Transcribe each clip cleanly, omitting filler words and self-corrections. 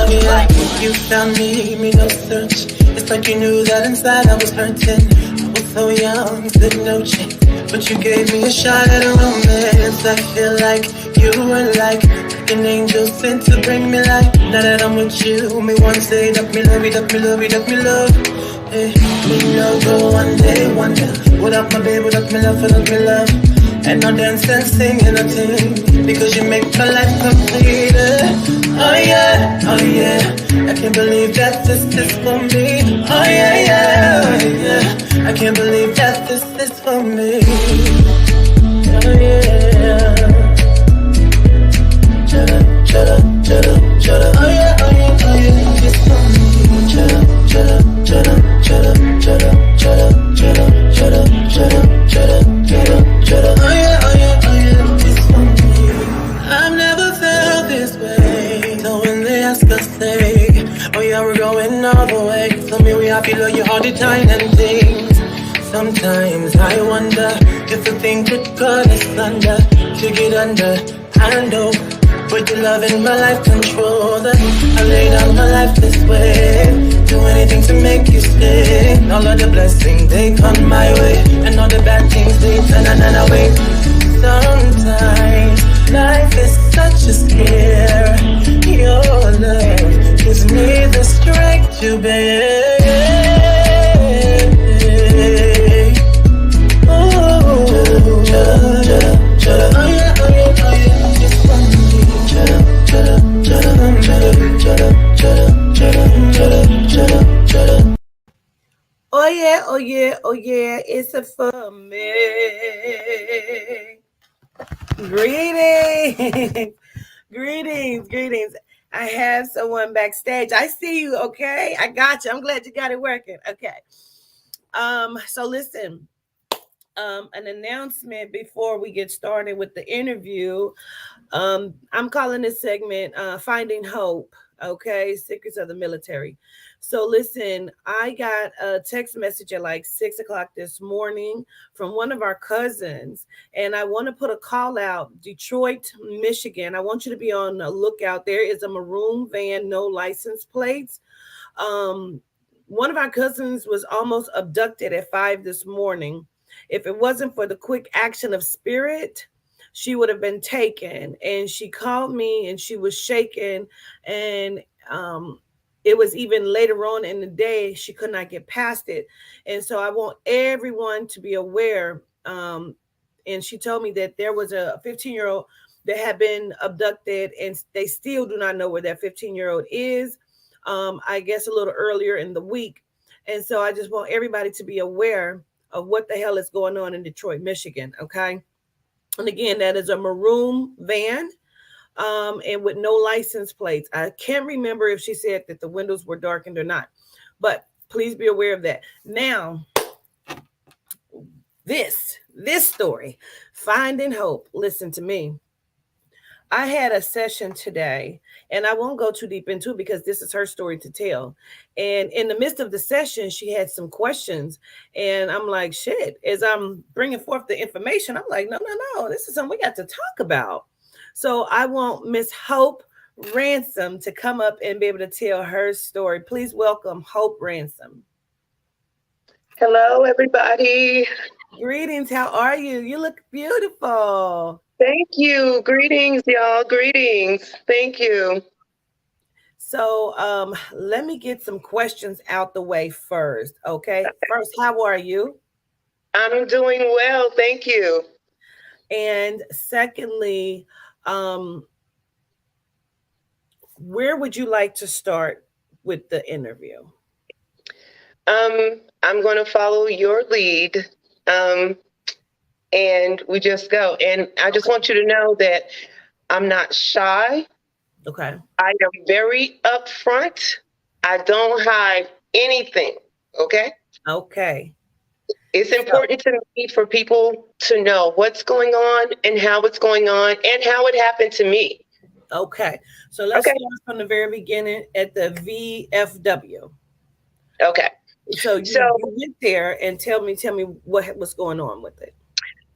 yeah. You found me no search. It's like you knew that inside I was hurting. I was so young, stood no chance. But you gave me a shot at a romance. I feel like you were like an angel sent to bring me light. Now that I'm with you, me one say that me love, it up, me love, it up, me love. Hey, me no go one day, wonder. What up, my baby, what up, me love, what up, me love. And no dance and sing and nothing, because you make my life complete. Oh yeah, oh yeah, I can't believe that this is for me. Oh yeah, yeah, oh yeah, I can't believe that this is for me. Oh yeah. Shut up, shut up, shut up, shut up. Oh yeah, oh yeah, oh yeah, it's for me. Shut up, shut up, shut up, shut up, shut up, shut up, shut up, shut up, shut up, shut up, shut up, shut up. Oh yeah, oh yeah, oh yeah, it's for me. I've never felt this way. So when they ask us, say, oh yeah, we're going all the way. Tell me we happy, love you all the time and things. Sometimes I wonder if the thing could cut us under, to get under. I know, but your love in my life control that. I lay down my life this way, do anything to make you stay. All of the blessings they come my way, and all the bad things they turn and away. Sometimes life is such a scare. Your love gives me the strength to bear. Oh yeah, oh yeah, oh yeah, it's a for me. Greetings, greetings, greetings. I have someone backstage. I see you, okay? I got you. I'm glad you got it working. Okay. So listen, an announcement before we get started with the interview. I'm calling this segment Finding Hope, okay? Secrets of the Military. So listen, I got a text message at like 6 o'clock this morning from one of our cousins, and I want to put a call out, Detroit, Michigan. I want you to be on the lookout. There is a maroon van, no license plates. One of our cousins was almost abducted at 5 this morning. If it wasn't for the quick action of spirit, she would have been taken. And she called me and she was shaken. And it was even later on in the day, she could not get past it. And so I want everyone to be aware. And she told me that there was a 15-year-old that had been abducted, and they still do not know where that 15-year-old is. I guess a little earlier in the week. And so I just want everybody to be aware of what the hell is going on in Detroit, Michigan. Okay. And again, that is a maroon van, and with no license plates. I can't remember if she said that the windows were darkened or not, but please be aware of that. Now, this story, Finding Hope. Listen to me. I had a session today, and I won't go too deep into it because this is her story to tell. And in the midst of the session, she had some questions, and I'm like, shit, as I'm bringing forth the information, I'm like, no, this is something we got to talk about. So I want Miss Hope Ransom to come up and be able to tell her story. Please welcome Hope Ransom. Hello, everybody. Greetings. How are you? You look beautiful. Thank you. Greetings, y'all. Greetings. Thank you. So let me get some questions out the way first. Okay. First, how are you? I'm doing well. Thank you. And secondly, where would you like to start with the interview? I'm going to follow your lead. And we just go. And I just want you to know that I'm not shy. Okay. I am very upfront. I don't hide anything. Okay. Okay. It's important to me for people to know what's going on and how it's going on and how it happened to me. Okay. So let's start from the very beginning at the VFW. Okay. So you went there and tell me what was going on with it.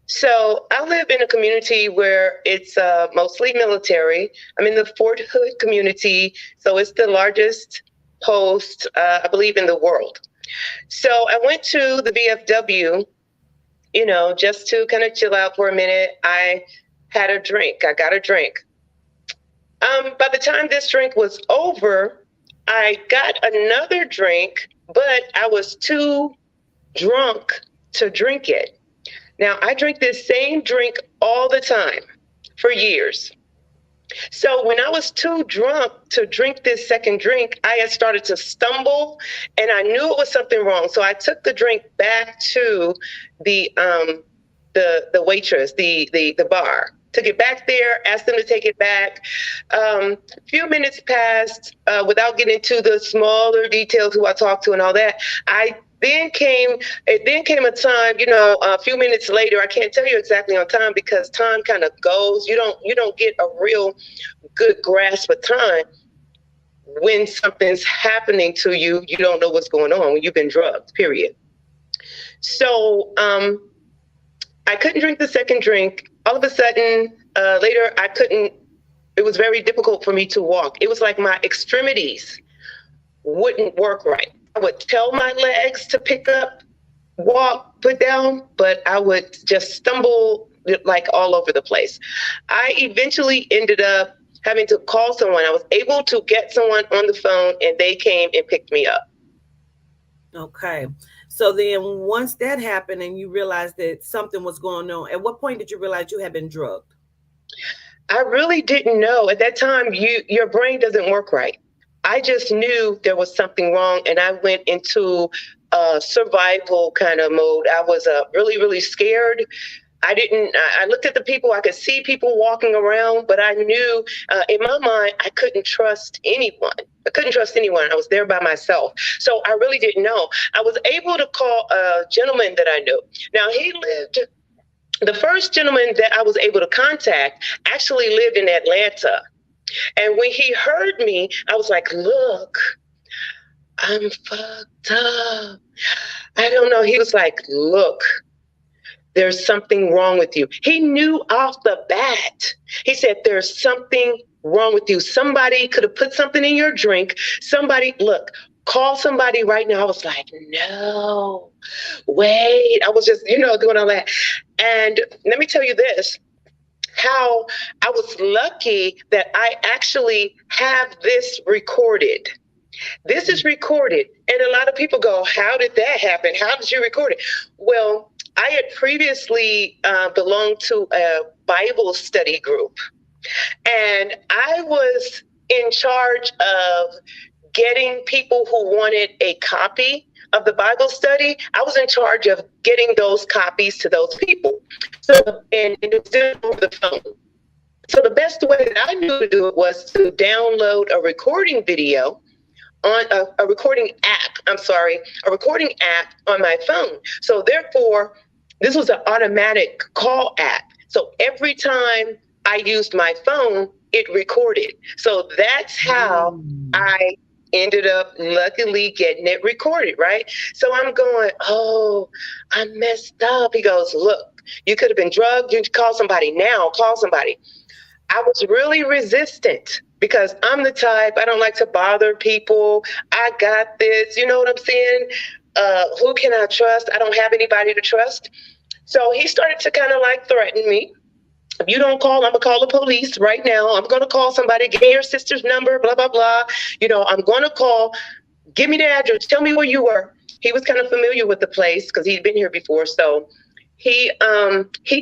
So I live in a community where it's mostly military. I'm in the Fort Hood community, so it's the largest post, I believe, in the world. So I went to the VFW, just to kind of chill out for a minute. I had a drink. I got a drink. By the time this drink was over, I got another drink, but I was too drunk to drink it. Now, I drink this same drink all the time for years. So when I was too drunk to drink this second drink, I had started to stumble, and I knew it was something wrong. So I took the drink back to the waitress, the bar. Took it back there, asked them to take it back. A few minutes passed without getting into the smaller details who I talked to and all that. It then came a time, a few minutes later. I can't tell you exactly on time because time kind of goes. You don't get a real good grasp of time when something's happening to you. You don't know what's going on when you've been drugged. Period. So I couldn't drink the second drink. All of a sudden, later, I couldn't. It was very difficult for me to walk. It was like my extremities wouldn't work right. I would tell my legs to pick up, walk, put down, but I would just stumble like all over the place. I eventually ended up having to call someone. I was able to get someone on the phone, and they came and picked me up. Okay. So then once that happened and you realized that something was going on, at what point did you realize you had been drugged? I really didn't know. At that time, your brain doesn't work right. I just knew there was something wrong, and I went into a survival kind of mode. I was really, really scared. I looked at the people, I could see people walking around, but I knew in my mind, I couldn't trust anyone. I was there by myself. So I really didn't know. I was able to call a gentleman that I knew. Now, the first gentleman that I was able to contact actually lived in Atlanta. And when he heard me, I was like, look, I'm fucked up. I don't know. He was like, look, there's something wrong with you. He knew off the bat. He said, there's something wrong with you. Somebody could have put something in your drink. Call somebody right now. I was like, no, wait. I was just, doing all that. And let me tell you this. How I was lucky that I actually have this recorded. This is recorded. And a lot of people go, how did that happen? How did you record it? Well, I had previously belonged to a Bible study group. And I was in charge of getting people who wanted a copy of the Bible study. I was in charge of getting those copies to those people. So, and it was done over the phone. So the best way that I knew to do it was to download a recording video on a recording app on my phone. So therefore, this was an automatic call app. So every time I used my phone, it recorded. So that's how I ended up luckily getting it recorded, right? So I'm going, oh, I messed up. He goes, look, you could have been drugged. You call somebody now, call somebody. I was really resistant because I'm the type, I don't like to bother people. I got this, you know what I'm saying? Who can I trust? I don't have anybody to trust. So he started to kind of like threaten me. If you don't call, I'm going to call the police right now. I'm going to call somebody, give me your sister's number, blah, blah, blah. I'm going to call, give me the address, tell me where you were. He was kind of familiar with the place because he'd been here before. So he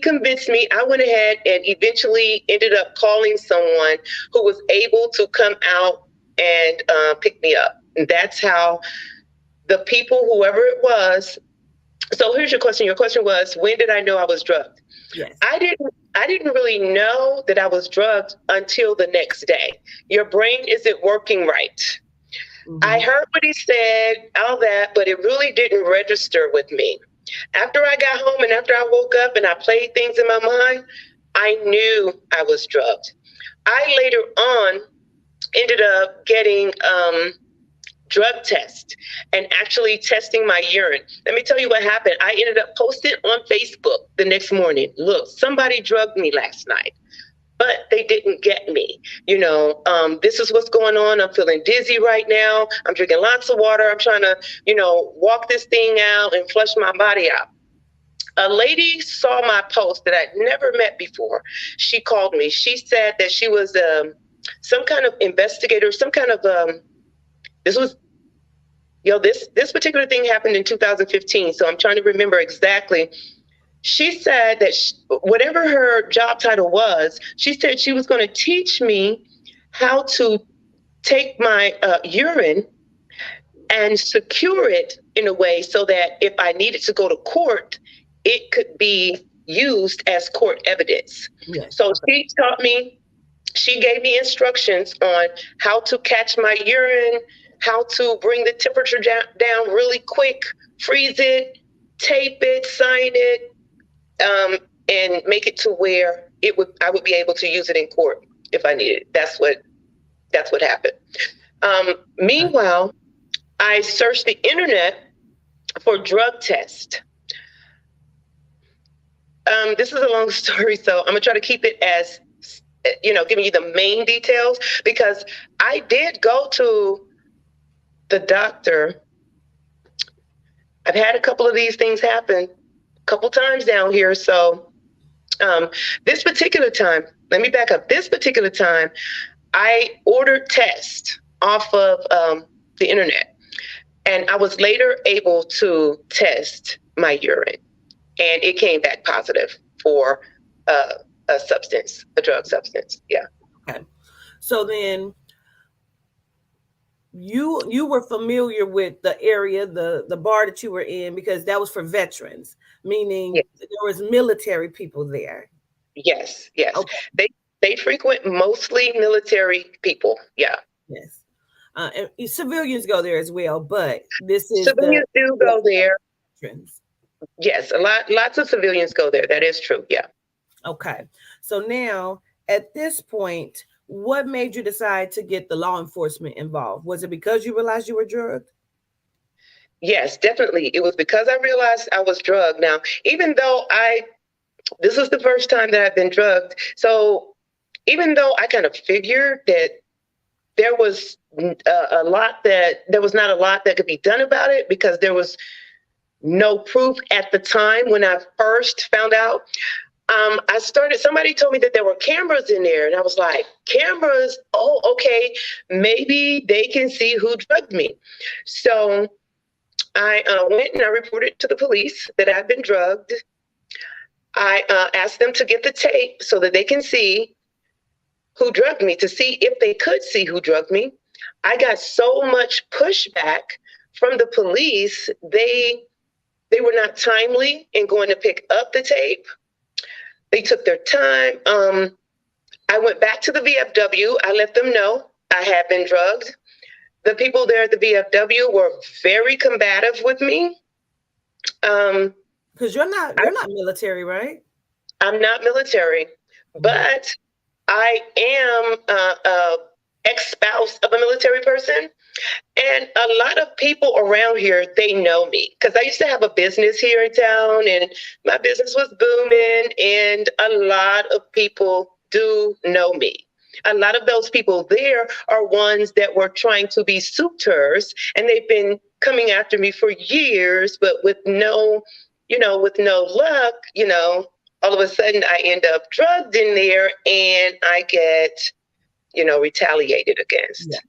convinced me. I went ahead and eventually ended up calling someone who was able to come out and pick me up. And that's how the people, whoever it was. So here's your question. Your question was, when did I know I was drugged? Yes. I didn't really know that I was drugged until the next day. Your brain isn't working right. Mm-hmm. I heard what he said, all that, but it really didn't register with me. After I got home and after I woke up and I played things in my mind, I knew I was drugged. I later on ended up getting drug test and actually testing my urine. Let me tell you what happened. I ended up posting on Facebook the next morning. Look, somebody drugged me last night, but they didn't get me. This is what's going on. I'm feeling dizzy right now. I'm drinking lots of water. I'm trying to, walk this thing out and flush my body out. A lady saw my post that I'd never met before. She called me. She said that she was some kind of investigator, some kind of this particular thing happened in 2015. So I'm trying to remember exactly. She said that whatever her job title was, she said she was going to teach me how to take my urine and secure it in a way so that if I needed to go to court, it could be used as court evidence. Yes. So she taught me, she gave me instructions on how to catch my urine, how to bring the temperature down really quick, freeze it, tape it, sign it, and make it to where I would be able to use it in court if I needed it. That's what happened. Meanwhile, I searched the internet for drug test. This is a long story, so I'm gonna try to keep it as, giving you the main details, because I did go to the doctor. I've had a couple of these things happen a couple times down here. So this particular time, let me back up. This particular time, I ordered tests off of the internet, and I was later able to test my urine, and it came back positive for a drug substance. Yeah. Okay. So then you were familiar with the area, the bar that you were in, because that was for veterans, meaning yes, there was military people there. Yes. Okay. They frequent mostly military people. Yeah. Yes. And civilians go there as well, but this is civilians do go there. Veterans. Yes, lots of civilians go there. That is true. Yeah. Okay. So now at this point, what made you decide to get the law enforcement involved? Was it because you realized you were drugged? Yes, definitely. It was because I realized I was drugged. Now, even though this was the first time that I've been drugged. So even though I kind of figured that there was there was not a lot that could be done about it, because there was no proof at the time when I first found out. Somebody told me that there were cameras in there, and I was like, cameras? Oh, okay. Maybe they can see who drugged me. So I went and I reported to the police that I've been drugged. I asked them to get the tape so that they can see who drugged me, to see if they could see who drugged me. I got so much pushback from the police. They were not timely in going to pick up the tape. They took their time. I went back to the VFW. I let them know I had been drugged. The people there at the VFW were very combative with me. Because you're not military, right? I'm not military, but I am a ex-spouse of a military person. And a lot of people around here, they know me, because I used to have a business here in town, and my business was booming, and a lot of people do know me. A lot of those people there are ones that were trying to be suitors, and they've been coming after me for years, but with no luck, all of a sudden I end up drugged in there, and I get, retaliated against. Yeah.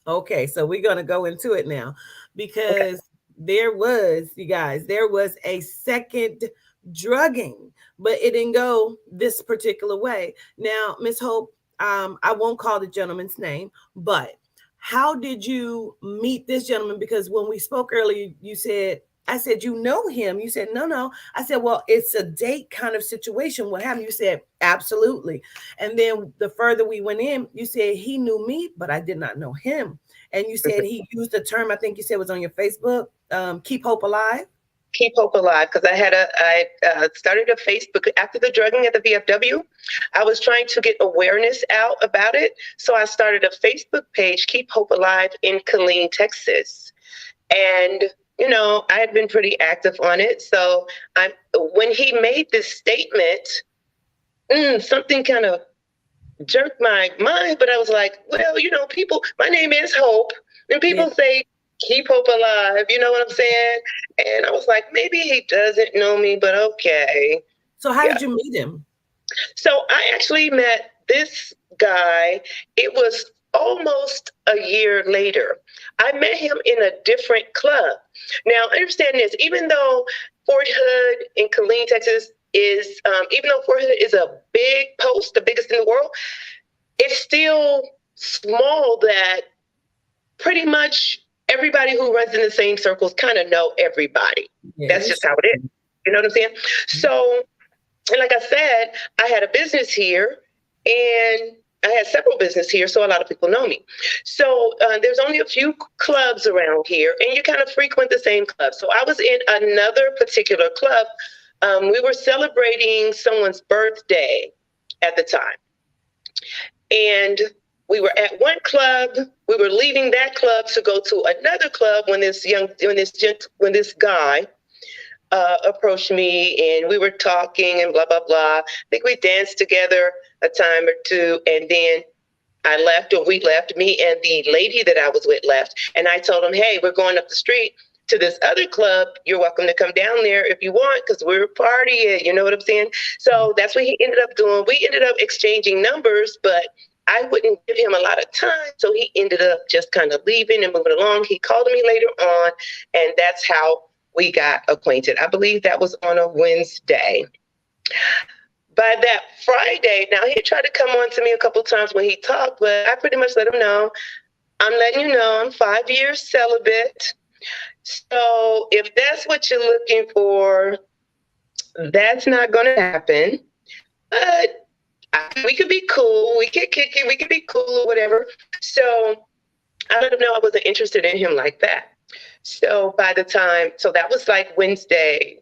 Okay, so we're going to go into it now, because there was a second drugging, but it didn't go this particular way. Now, Ms. Hope, I won't call the gentleman's name, but how did you meet this gentleman? Because when we spoke earlier, I said, you know him. You said, no. I said, well, it's a date kind of situation. What happened? You said, absolutely. And then the further we went in, you said he knew me, but I did not know him. And you said he used the term, I think you said was on your Facebook, keep hope alive. Keep Hope Alive, because I started a Facebook after the drugging at the VFW. I was trying to get awareness out about it, so I started a Facebook page, Keep Hope Alive in Killeen, Texas, and I had been pretty active on it. So when he made this statement, something kind of jerked my mind, but I was like, well, people, my name is Hope, and people say keep hope alive, you know what I'm saying? And I was like, maybe he doesn't know me, but okay. So how did you meet him? So I actually met this guy. It was almost a year later. I met him in a different club. Now, understand this, even though Fort Hood in Killeen, Texas is, even though Fort Hood is a big post, the biggest in the world, it's still small that pretty much everybody who runs in the same circles kind of know everybody. That's just how it is. You know what I'm saying? So, and like I said, I had a business here and I had several businesses here, so a lot of people know me. So there's only a few clubs around here, and you kind of frequent the same club. So I was in another particular club. We were celebrating someone's birthday at the time. And we were at one club. We were leaving that club to go to another club when this guy approached me, and we were talking and blah, blah, blah. I think we danced together a time or two, and then I left, or we left, me and the lady that I was with left. And I told him, hey, we're going up the street to this other club. You're welcome to come down there if you want, because we're partying, you know what I'm saying? So that's what he ended up doing. We ended up exchanging numbers, but I wouldn't give him a lot of time. So he ended up just kind of leaving and moving along. He called me later on, and that's how we got acquainted. I believe that was on a Wednesday. By that Friday, now he tried to come on to me a couple times when he talked, but I pretty much let him know, I'm letting you know I'm 5 years celibate. So if that's what you're looking for, that's not going to happen. But we could be cool. We could kick it. We could be cool or whatever. So I let him know I wasn't interested in him like that. So by the time, so that was like Wednesday.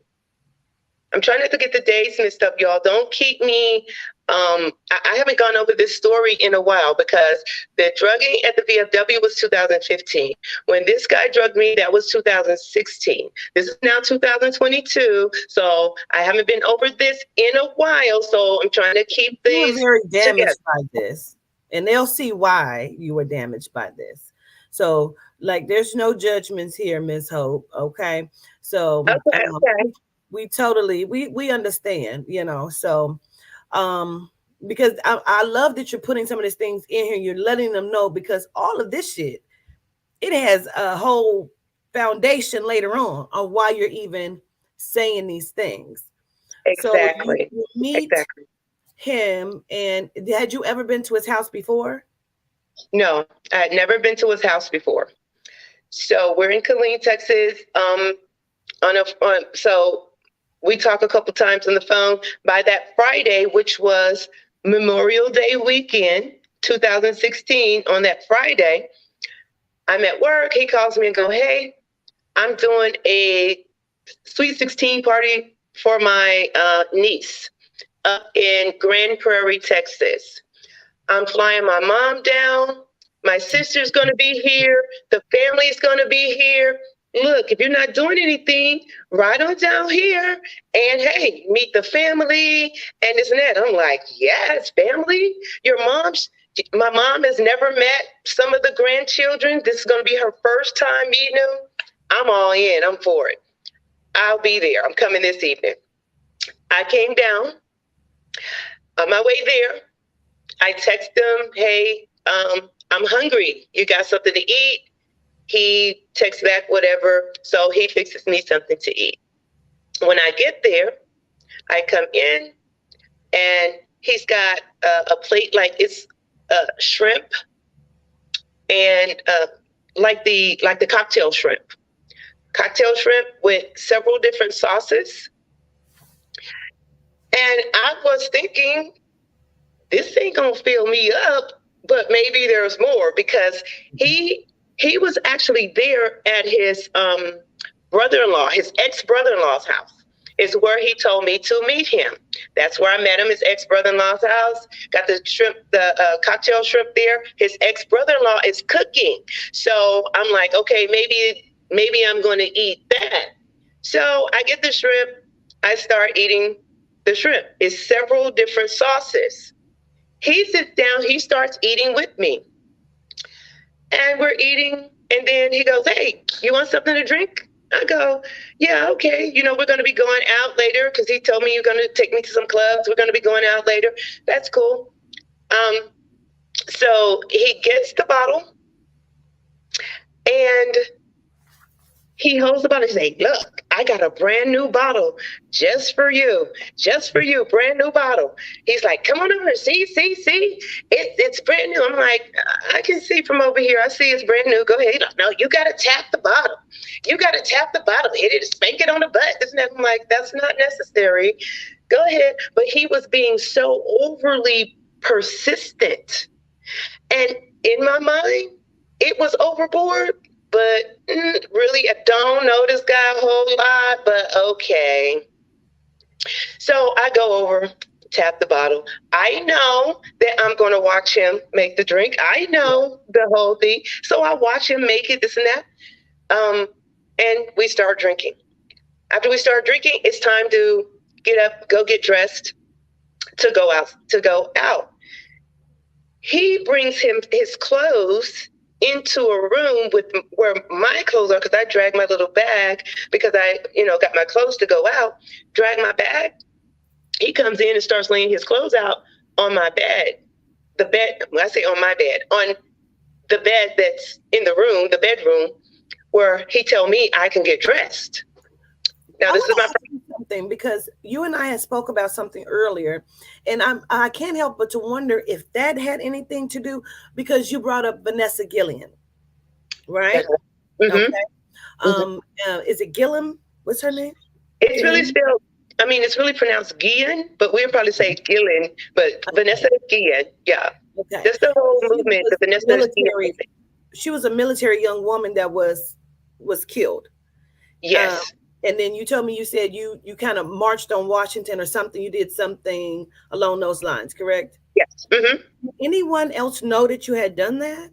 I'm trying not to get the days mixed up, y'all. Don't keep me. I haven't gone over this story in a while, because the drugging at the VFW was 2015. When this guy drugged me, that was 2016. This is now 2022. So I haven't been over this in a while. So I'm trying to keep these. You were very damaged by this, and they'll see why you were damaged by this. So, like, there's no judgments here, Ms. Hope. Okay. So okay. We totally, we understand, so, because I love that you're putting some of these things in here. You're letting them know, because all of this shit, it has a whole foundation later on why you're even saying these things. Exactly. So you meet him, and had you ever been to his house before? No, I had never been to his house before. So we're in Killeen, Texas. So we talk a couple times on the phone. By that Friday, which was Memorial Day weekend, 2016, on that Friday, I'm at work. He calls me and go, hey, I'm doing a Sweet 16 party for my niece up in Grand Prairie, Texas. I'm flying my mom down. My sister's going to be here. The family's going to be here. Look, if you're not doing anything, ride on down here and, hey, meet the family and this and that. I'm like, yes, family? My mom has never met some of the grandchildren. This is going to be her first time meeting them. I'm all in. I'm for it. I'll be there. I'm coming this evening. I came down. On my way there, I text him, hey, I'm hungry. You got something to eat? He texts back, whatever. So he fixes me something to eat. When I get there, I come in and he's got a plate, like it's shrimp and like the cocktail shrimp with several different sauces. And I was thinking, this ain't gonna fill me up, but maybe there's more, because he was actually there at his brother-in-law, his ex-brother-in-law's house is where he told me to meet him. That's where I met him, his ex-brother-in-law's house. Got the shrimp, the cocktail shrimp there. His ex-brother-in-law is cooking. So I'm like, okay, maybe I'm going to eat that. So I get the shrimp. I start eating the shrimp. It's several different sauces. He sits down. He starts eating with me. And we're eating. And then he goes, hey, you want something to drink? I go, yeah, okay. You know, we're going to be going out later because he told me you're going to take me to some clubs. We're going to be going out later. That's cool. So he gets the bottle and he holds the bottle and says, look, I got a brand new bottle just for you, brand new bottle. He's like, come on over, see, it's brand new. I'm like, I can see from over here. I see it's brand new. Go ahead. No, you got to tap the bottle. You got to tap the bottle, hit it, spank it on the butt. Isn't that? I'm like, that's not necessary. Go ahead. But he was being so overly persistent. And in my mind, it was overboard. But really, I don't know this guy a whole lot, but okay. So I go over, tap the bottle. I know that I'm going to watch him make the drink. I know the whole thing. So I watch him make it, this and that. And we start drinking. After we start drinking, it's time to get up, go get dressed, to go out. He brings his clothes into a room with where my clothes are, because I dragged my little bag because I, got my clothes to go out, drag my bag. He comes in and starts laying his clothes out on my bed. When I say on my bed, on the bed that's in the room, the bedroom, where he tell me I can get dressed. Now, this is my something, because you and I had spoke about something earlier, and I can't help but to wonder if that had anything to do, because you brought up Vanessa Gillian, right? Mm-hmm. Okay. Is it Gilliam? What's her name? It's really spelled. I mean, it's really pronounced Guillen, but we'd probably say Gillian. But Vanessa Guillen, yeah. Okay. That's the whole movement. The Vanessa Guillen. She was a military young woman that was killed. Yes. And then you told me, you said you kind of marched on Washington or something. You did something along those lines, correct? Yes. Mm-hmm. Anyone else know that you had done that?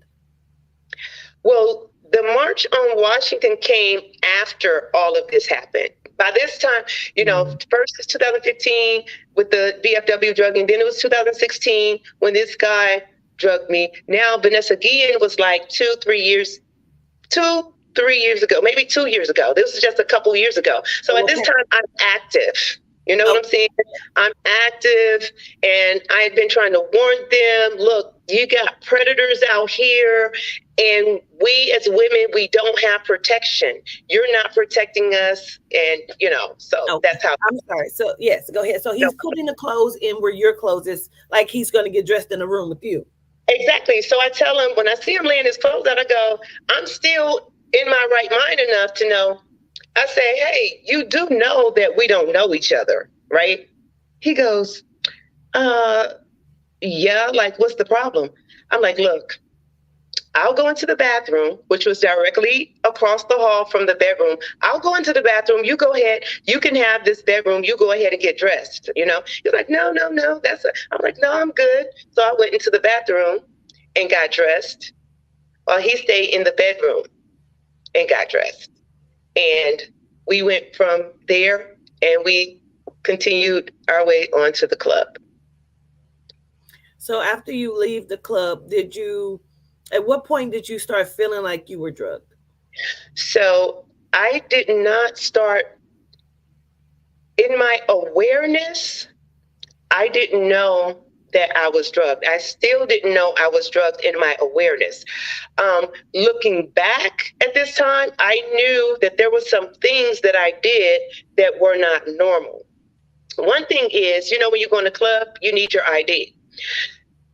Well, the March on Washington came after all of this happened. By this time, first it's 2015 with the VFW drugging. Then it was 2016 when this guy drugged me. Now, Vanessa Guillen was like 3 years ago, maybe 2 years ago. This was just a couple years ago. So at this time, I'm active. You know what I'm saying? I'm active, and I had been trying to warn them, look, you got predators out here, and we as women, we don't have protection. You're not protecting us, and, so that's how. I'm sorry. So, yes, go ahead. So he's putting the clothes in where your clothes is, like he's going to get dressed in a room with you. Exactly. So I tell him, when I see him laying his clothes out, I go, I'm still in my right mind enough to know. I say, hey, you do know that we don't know each other, right? He goes, yeah, like, what's the problem? I'm like, look, I'll go into the bathroom, which was directly across the hall from the bedroom. I'll go into the bathroom. You go ahead. You can have this bedroom. You go ahead and get dressed. He's like, no. I'm like, no, I'm good. So I went into the bathroom and got dressed while he stayed in the bedroom and got dressed. And we went from there and we continued our way onto the club. So after you leave the club, at what point did you start feeling like you were drugged? So I did not start in my awareness. I didn't know that I was drugged. I still didn't know I was drugged in my awareness. Looking back at this time, I knew that there were some things that I did that were not normal. One thing is, when you go in the club, you need your ID.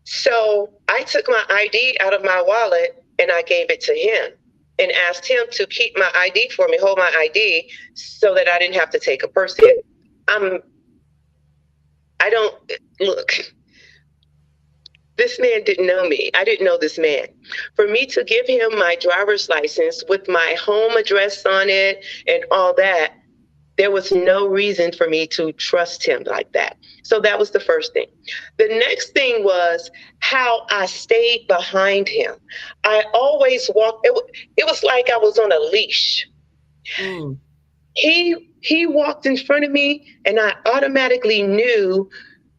So I took my ID out of my wallet and I gave it to him and asked him to keep my ID for me, hold my ID, so that I didn't have to take a purse in. This man didn't know me. I didn't know this man. For me to give him my driver's license with my home address on it and all that, there was no reason for me to trust him like that. So that was the first thing. The next thing was how I stayed behind him. I always walked, it was like I was on a leash. Mm. He walked in front of me and I automatically knew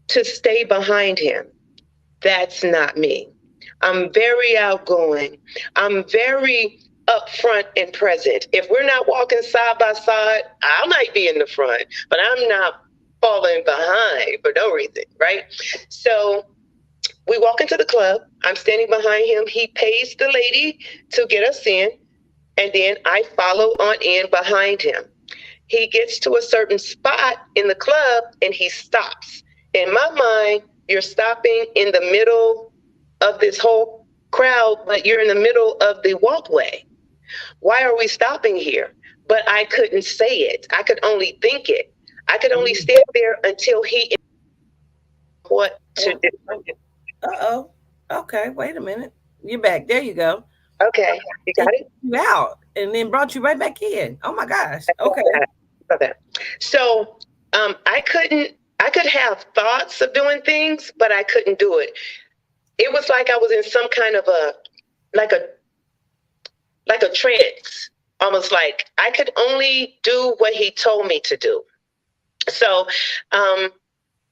to stay behind him. That's not me. I'm very outgoing. I'm very upfront and present. If we're not walking side by side, I might be in the front, but I'm not falling behind for no reason, right? So we walk into the club. I'm standing behind him. He pays the lady to get us in, and then I follow on in behind him. He gets to a certain spot in the club and he stops. In my mind, you're stopping in the middle of this whole crowd, but you're in the middle of the walkway. Why are we stopping here? But I couldn't say it. I could only think it. I could only stand there until he what to do. Uh-oh. Okay, wait a minute. You're back. There you go. Okay, you got it? You out and then brought you right back in. Oh my gosh. Okay. So I could have thoughts of doing things, but I couldn't do it. It was like I was in some kind of like a trance, almost like I could only do what he told me to do. So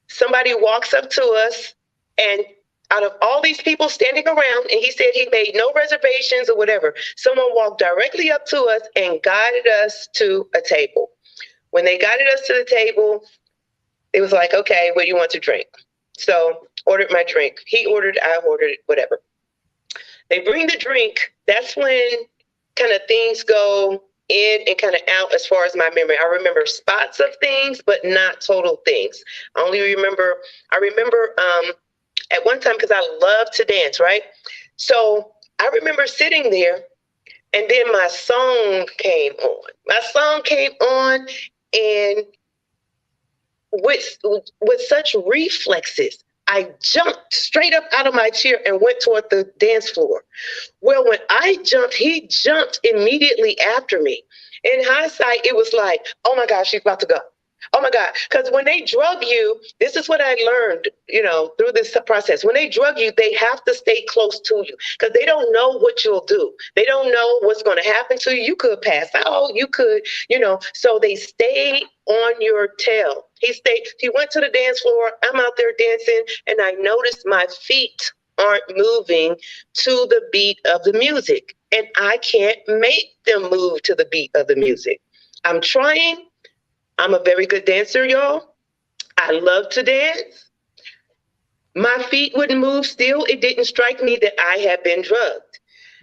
somebody walks up to us, and out of all these people standing around, and he said he made no reservations or whatever, someone walked directly up to us and guided us to a table. When they guided us to the table, it was like, okay, what do you want to drink? So ordered my drink. He ordered, I ordered it, whatever. They bring the drink. That's when kind of things go in and kind of out as far as my memory. I remember spots of things, but not total things. I remember at one time, because I love to dance, right? So I remember sitting there, and then my song came on. My song came on, and with such reflexes, I jumped straight up out of my chair and went toward the dance floor. Well, when I jumped, he jumped immediately after me. In hindsight, it was like, oh my gosh, she's about to go. Oh my God. Because when they drug you, this is what I learned, through this process. When they drug you, they have to stay close to you because they don't know what you'll do. They don't know what's going to happen to you. You could pass out. You could, so they stay on your tail. He went to the dance floor. I'm out there dancing, and I noticed my feet aren't moving to the beat of the music, and I can't make them move to the beat of the music. I'm trying. I'm a very good dancer, y'all. I love to dance. My feet wouldn't move still. It didn't strike me that I had been drugged.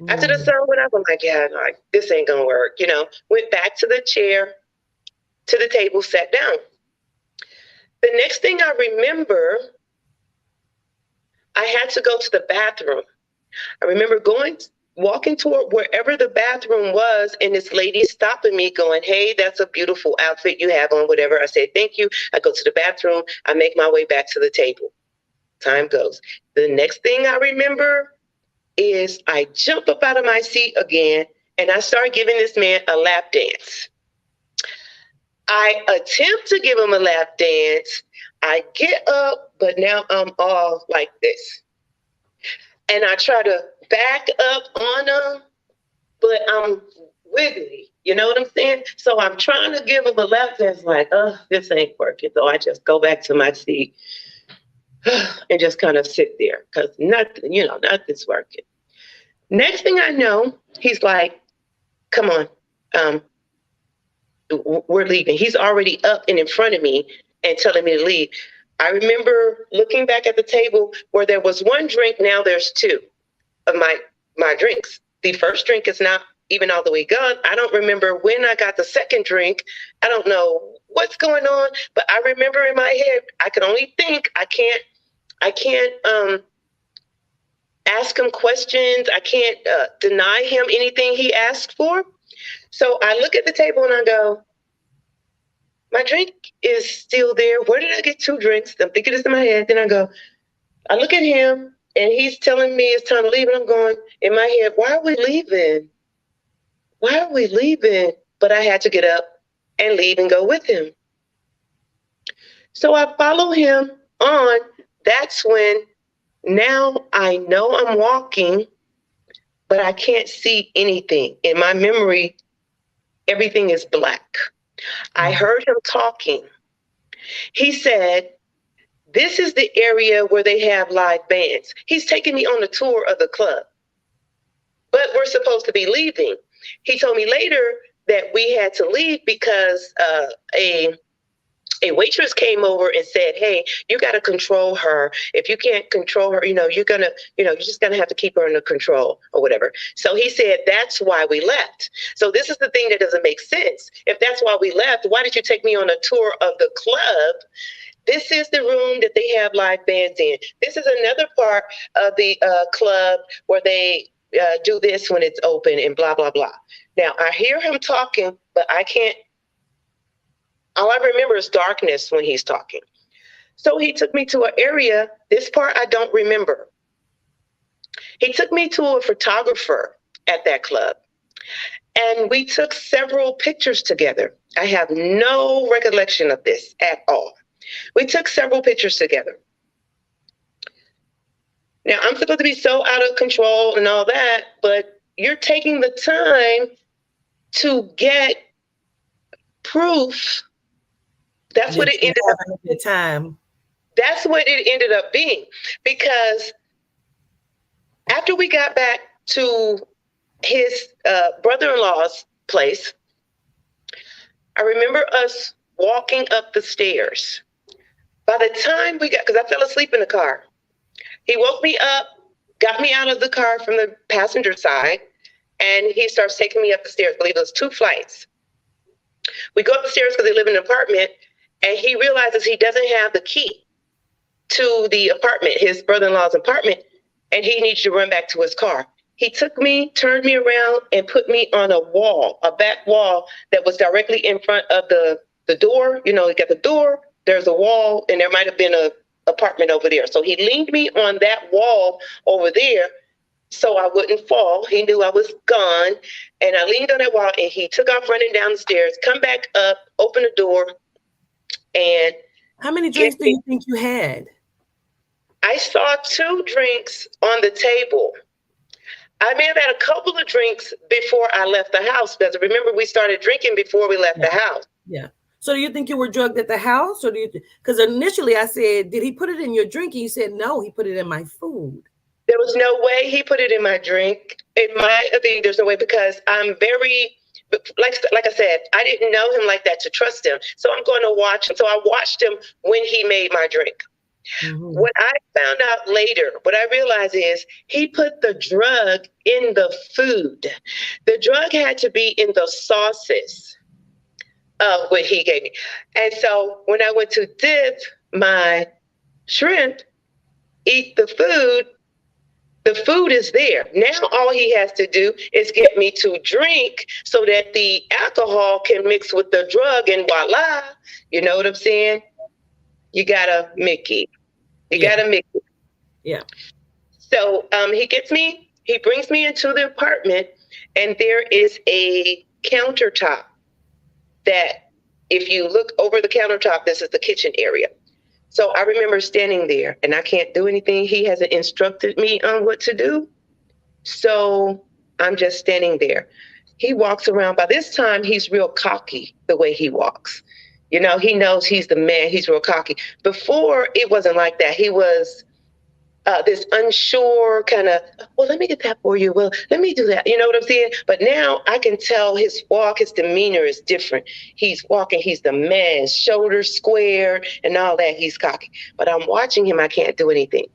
After the song went up, I'm like, yeah, no, this ain't gonna work. Went back to the chair, to the table, sat down. The next thing I remember, I had to go to the bathroom. I remember walking toward wherever the bathroom was, and this lady stopping me going, hey, that's a beautiful outfit you have on, whatever. I said, thank you. I go to the bathroom. I make my way back to the table. Time goes. The next thing I remember is I jump up out of my seat again, and I start giving this man a lap dance. I attempt to give him a lap dance. I get up, but now I'm all like this. And I try to back up on him, but I'm wiggly. You know what I'm saying? So I'm trying to give him a lap dance like, oh, this ain't working. So I just go back to my seat and just kind of sit there because nothing's working. Next thing I know, he's like, come on, we're leaving. He's already up and in front of me and telling me to leave. I remember looking back at the table where there was one drink. Now there's two of my drinks. The first drink is not even all the way gone. I don't remember when I got the second drink. I don't know what's going on, but I remember in my head, I can only think. I can't ask him questions. I can't deny him anything he asked for. So I look at the table and I go, my drink is still there. Where did I get two drinks? I'm thinking this in my head. Then I look at him And he's telling me it's time to leave. And I'm going in my head, why are we leaving? Why are we leaving? But I had to get up and leave and go with him. So I follow him on. That's when now I know I'm walking, but I can't see anything. In my memory, everything is black. I heard him talking. He said, this is the area where they have live bands. He's taking me on a tour of the club, but we're supposed to be leaving. He told me later that we had to leave because a waitress came over and said, hey, you got to control her. If you can't control her, you're just going to have to keep her under control or whatever. So he said, that's why we left. So this is the thing that doesn't make sense. If that's why we left, why did you take me on a tour of the club? This is the room that they have live bands in. This is another part of the club where they do this when it's open and blah, blah, blah. Now, I hear him talking, but I can't. All I remember is darkness when he's talking. So he took me to an area. This part I don't remember. He took me to a photographer at that club, and we took several pictures together. I have no recollection of this at all. We took several pictures together. Now, I'm supposed to be so out of control and all that, but you're taking the time to get proof. That's what it ended up at the time. That's what it ended up being, because after we got back to his brother-in-law's place, I remember us walking up the stairs. By the time we got, because I fell asleep in the car, he woke me up, got me out of the car from the passenger side, and he starts taking me up the stairs. I believe it was 2 flights. We go up the stairs because they live in an apartment, and he realizes he doesn't have the key to the apartment, his brother-in-law's apartment, and he needs to run back to his car. He took me, turned me around, and put me on a wall, a back wall that was directly in front of the door. You got the door, there's a wall, and there might have been a apartment over there. So he leaned me on that wall over there so I wouldn't fall. He knew I was gone, and I leaned on that wall, and he took off running down the stairs, come back up, open the door, and how many drinks do you think you had? I saw 2 drinks on the table. I may have had a couple of drinks before I left the house, because remember, we started drinking before we left the house. Yeah. So do you think you were drugged at the house, or do you? Because initially I said, did he put it in your drink? And you said, no, he put it in my food. There was no way he put it in my drink. It might have been, there's no way, because I'm very, like I said, I didn't know him like that to trust him. So I'm going to watch him. So I watched him when he made my drink. Mm-hmm. What I found out later, what I realized is he put the drug in the food. The drug had to be in the sauces of what he gave me. And so when I went to dip my shrimp, eat the food is there. Now all he has to do is get me to drink so that the alcohol can mix with the drug, and voila. You know what I'm saying? You got a Mickey. You got a Mickey. Yeah. So he brings me into the apartment, and there is a countertop that if you look over the countertop, this is the kitchen area. So I remember standing there, and I can't do anything. He hasn't instructed me on what to do. So I'm just standing there. He walks around. By this time, he's real cocky the way he walks. He knows he's the man. He's real cocky. Before, it wasn't like that. He was this unsure kind of, well, let me get that for you. Well, let me do that. You know what I'm saying? But now I can tell his walk, his demeanor is different. He's walking, he's the man, shoulders squared and all that. He's cocky. But I'm watching him. I can't do anything.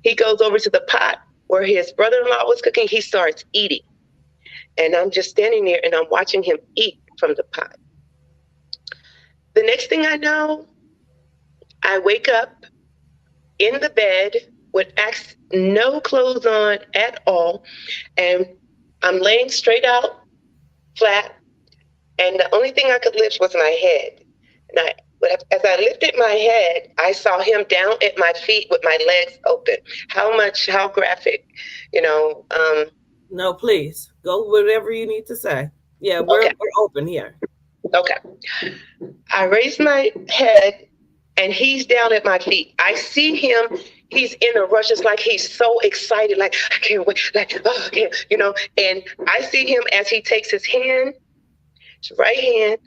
He goes over to the pot where his brother-in-law was cooking. He starts eating. And I'm just standing there, and I'm watching him eat from the pot. The next thing I know, I wake up in the bed with no clothes on at all, and I'm laying straight out, flat, and the only thing I could lift was my head. And But as I lifted my head, I saw him down at my feet with my legs open. How graphic, you know? No, please go whatever you need to say. Yeah, Okay, we're open here. okay. I raised my head and he's down at my feet. I see him. He's in a rush. It's like he's so excited. Like, I can't wait. Like, oh, I can't, you know. And I see him as he takes his hand, his right hand,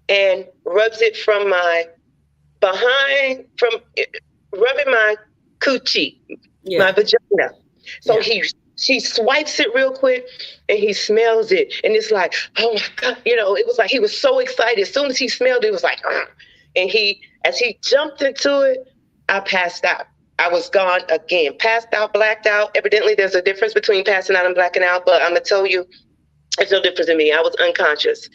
and rubs it from my behind, rubbing my coochie, my vagina. So he swipes it real quick and he smells it. And it's like, oh my God, you know, it was like he was so excited. As soon as he smelled it, it was like, ah. And as he jumped into it, I passed out. I was gone again, passed out, blacked out. Evidently, there's a difference between passing out and blacking out, but I'm going to tell you, there's no difference in me. I was unconscious.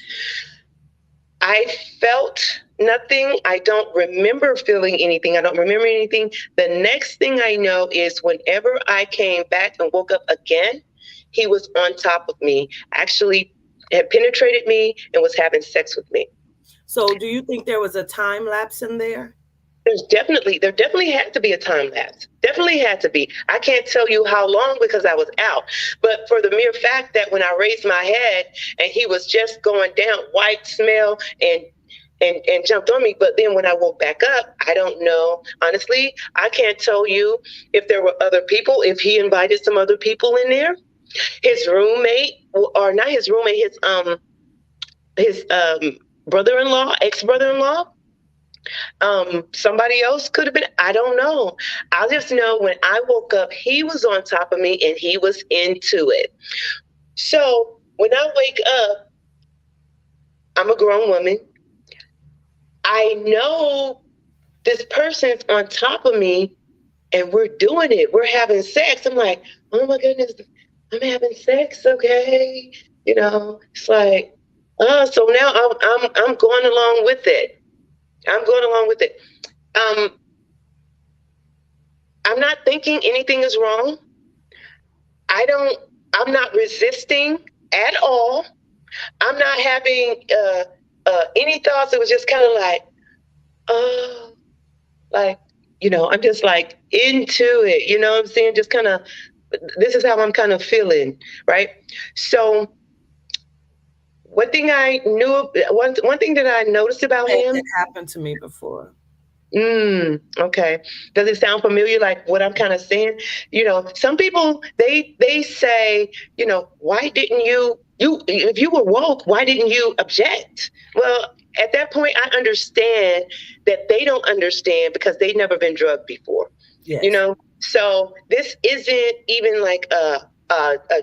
I felt nothing. I don't remember feeling anything. I don't remember anything. The next thing I know is whenever I came back and woke up again, he was on top of me, actually had penetrated me and was having sex with me. So do you think there was a time lapse in there? There definitely had to be a time lapse. Definitely had to be. I can't tell you how long because I was out. But for the mere fact that when I raised my head and he was just going down, white smell and jumped on me. But then when I woke back up, I don't know. Honestly, I can't tell you if there were other people, if he invited some other people in there. His roommate, or not his roommate, his brother-in-law, ex-brother-in-law. Somebody else could have been, I don't know. I just know when I woke up, he was on top of me and he was into it. So when I wake up, I'm a grown woman. I know this person's on top of me and we're doing it. We're having sex. I'm like, oh my goodness, I'm having sex. Okay. You know, it's like, so now I'm going along with it. I'm going along with it. I'm not thinking anything is wrong. I'm not resisting at all. I'm not having any thoughts. It was just kind of like, you know, I'm just like into it. You know what I'm saying? Just kind of, this is how I'm kind of feeling, right? So one thing I knew, one thing that I noticed about him. It happened to me before. Okay. Does it sound familiar? Like what I'm kind of saying? You know, some people, they say, you know, why didn't you, if you were woke, why didn't you object? Well, at that point, I understand that they don't understand because they've never been drugged before. Yes. You know, so this isn't even like a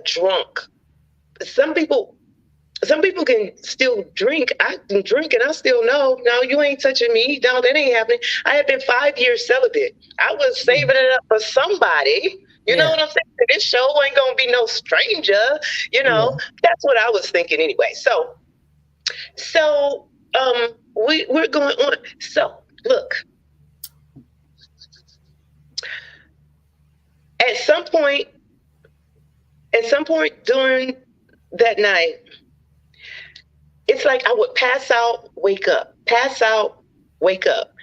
drunk. Some people can still drink. I can drink and I still know, no, you ain't touching me. No, that ain't happening. I had been 5 years celibate. I was saving it up for somebody. You know what I'm saying? This show ain't going to be no stranger. You know, that's what I was thinking anyway. So we're going on. So look, at some point during that night, it's like I would pass out, wake up, pass out, wake up.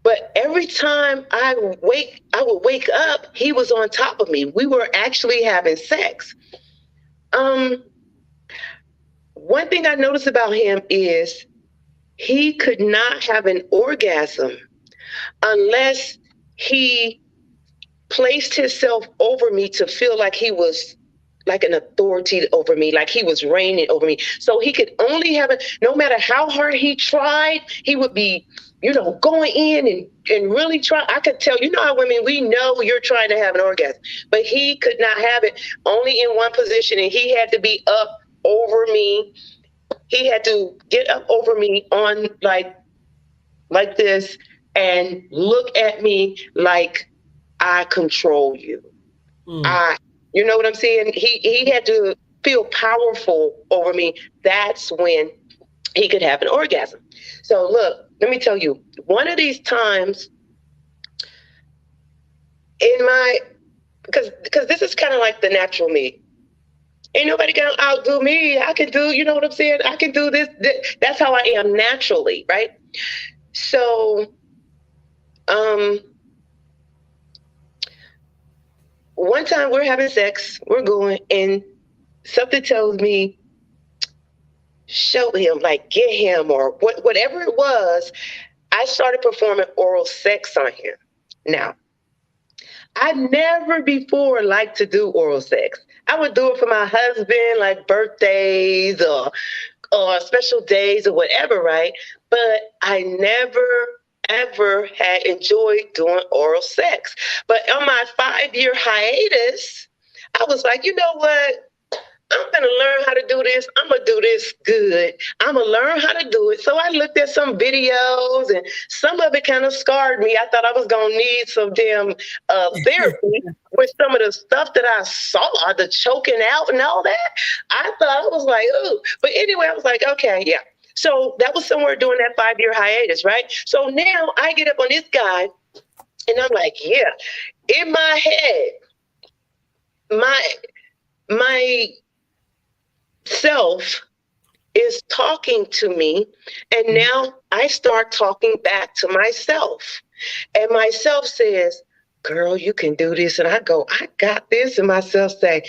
But every time I would wake up, he was on top of me. We were actually having sex. One thing I noticed about him is he could not have an orgasm unless he placed himself over me to feel like he was like an authority over me, like he was reigning over me. So he could only have it, no matter how hard he tried, he would be, you know, going in and really try. I could tell, you know how women, we know you're trying to have an orgasm, but he could not have it, only in one position, and he had to be up over me. He had to get up over me on like this and look at me like I control you. You know what I'm saying? He had to feel powerful over me. That's when he could have an orgasm. So look, let me tell you, one of these times because this is kind of like the natural me. Ain't nobody gonna outdo me. I can do, you know what I'm saying? I can do this. That's how I am naturally, right? So, one time we're having sex, we're going, and something tells me, show him, like get him, or whatever it was. I started performing oral sex on him. Now, I never before liked to do oral sex. I would do it for my husband, like birthdays or special days or whatever, right? But I never ever had enjoyed doing oral sex. But on my 5-year hiatus, I was like, you know what? I'm going to learn how to do this. I'm going to do this good. I'm going to learn how to do it. So I looked at some videos, and some of it kind of scarred me. I thought I was going to need some damn therapy with some of the stuff that I saw, the choking out and all that. I thought, I was like, oh. But anyway, I was like, okay, yeah. So that was somewhere during that 5-year hiatus, right? So now I get up on this guy, and I'm like, yeah. In my head, my self is talking to me, and now I start talking back to myself, and myself says, girl, you can do this. And I go, I got this. And myself say,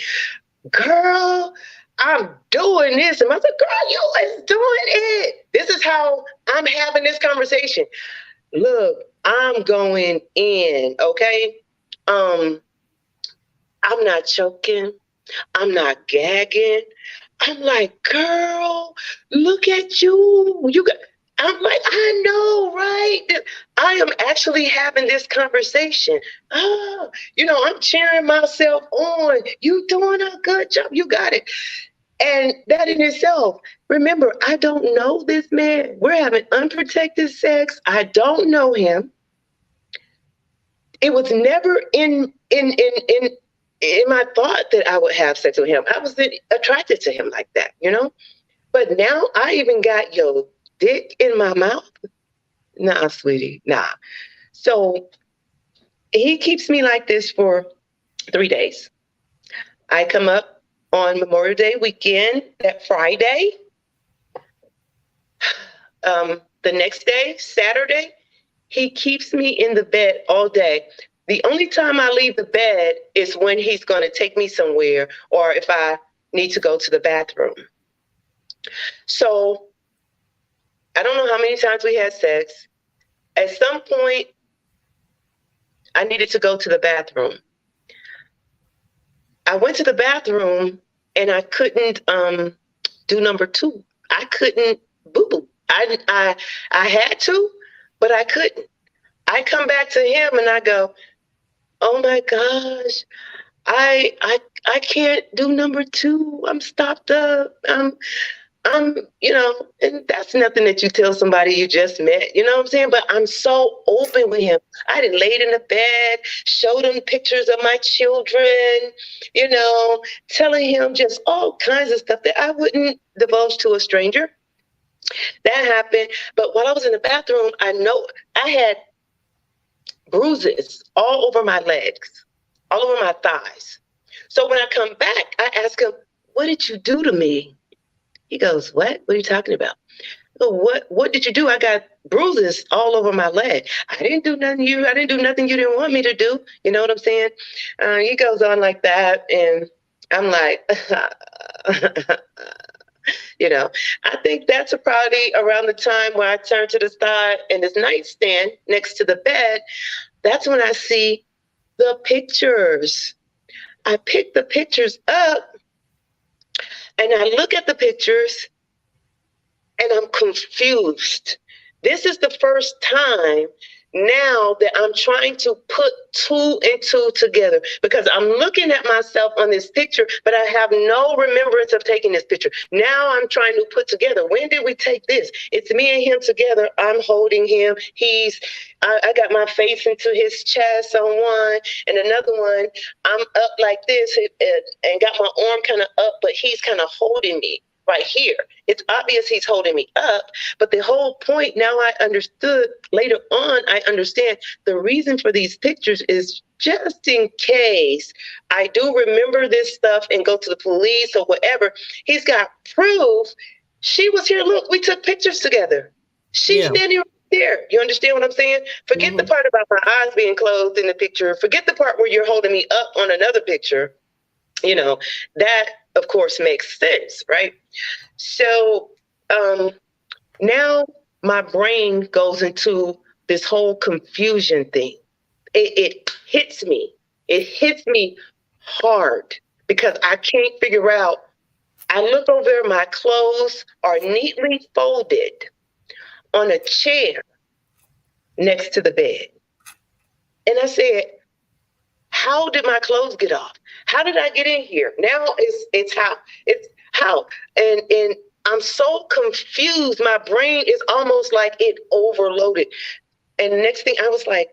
girl, I'm doing this. And I said, girl, you is doing it. This is how I'm having this conversation. Look, I'm going in, okay? I'm not choking. I'm not gagging. I'm like, girl, look at you. I'm like, I know, right? I am actually having this conversation. Oh, I'm cheering myself on. You doing a good job. You got it. And that in itself, remember, I don't know this man. We're having unprotected sex. I don't know him. It was never in my thought that I would have sex with him. I wasn't attracted to him like that, But now I even got your dick in my mouth. Nah, sweetie, nah. So he keeps me like this for 3 days. I come up on Memorial Day weekend, that Friday. The next day, Saturday, he keeps me in the bed all day. The only time I leave the bed is when he's going to take me somewhere, or if I need to go to the bathroom. So I don't know how many times we had sex. At some point, I needed to go to the bathroom. I went to the bathroom and I couldn't do number 2. I couldn't boo-boo. I had to, but I couldn't. I come back to him and I go, oh my gosh, I can't do number 2. I'm stopped up. I'm, and that's nothing that you tell somebody you just met, you know what I'm saying? But I'm so open with him. I done laid in the bed, showed him pictures of my children, telling him just all kinds of stuff that I wouldn't divulge to a stranger. That happened. But while I was in the bathroom, I know I had bruises all over my legs, all over my thighs. So when I come back, I ask him, what did you do to me? He goes, what? What are you talking about? What did you do? I got bruises all over my leg. I didn't do nothing you didn't want me to do. You know what I'm saying? He goes on like that. And I'm like, I think that's probably around the time when I turned to the side and this nightstand next to the bed. That's when I see the pictures. I pick the pictures up and I look at the pictures and I'm confused. This is the first time now that I'm trying to put 2 and 2 together, because I'm looking at myself on this picture, but I have no remembrance of taking this picture. Now I'm trying to put together, when did we take this? It's me and him together. I'm holding him. I got my face into his chest on one, and another one, I'm up like this and got my arm kind of up, but he's kind of holding me right here. It's obvious he's holding me up, but the whole point, now I understood, later on, I understand the reason for these pictures is just in case I do remember this stuff and go to the police or whatever. He's got proof. She was here. Look, we took pictures together. She's standing right there. You understand what I'm saying? Forget the part about my eyes being closed in the picture. Forget the part where you're holding me up on another picture. You know, that of course makes sense, right? So now my brain goes into this whole confusion thing. It hits me. It hits me hard because I can't figure out. I look over, my clothes are neatly folded on a chair next to the bed. And I said, how did my clothes get off? How did I get in here? Now it's how. And I'm so confused. My brain is almost like it overloaded. And the next thing I was like,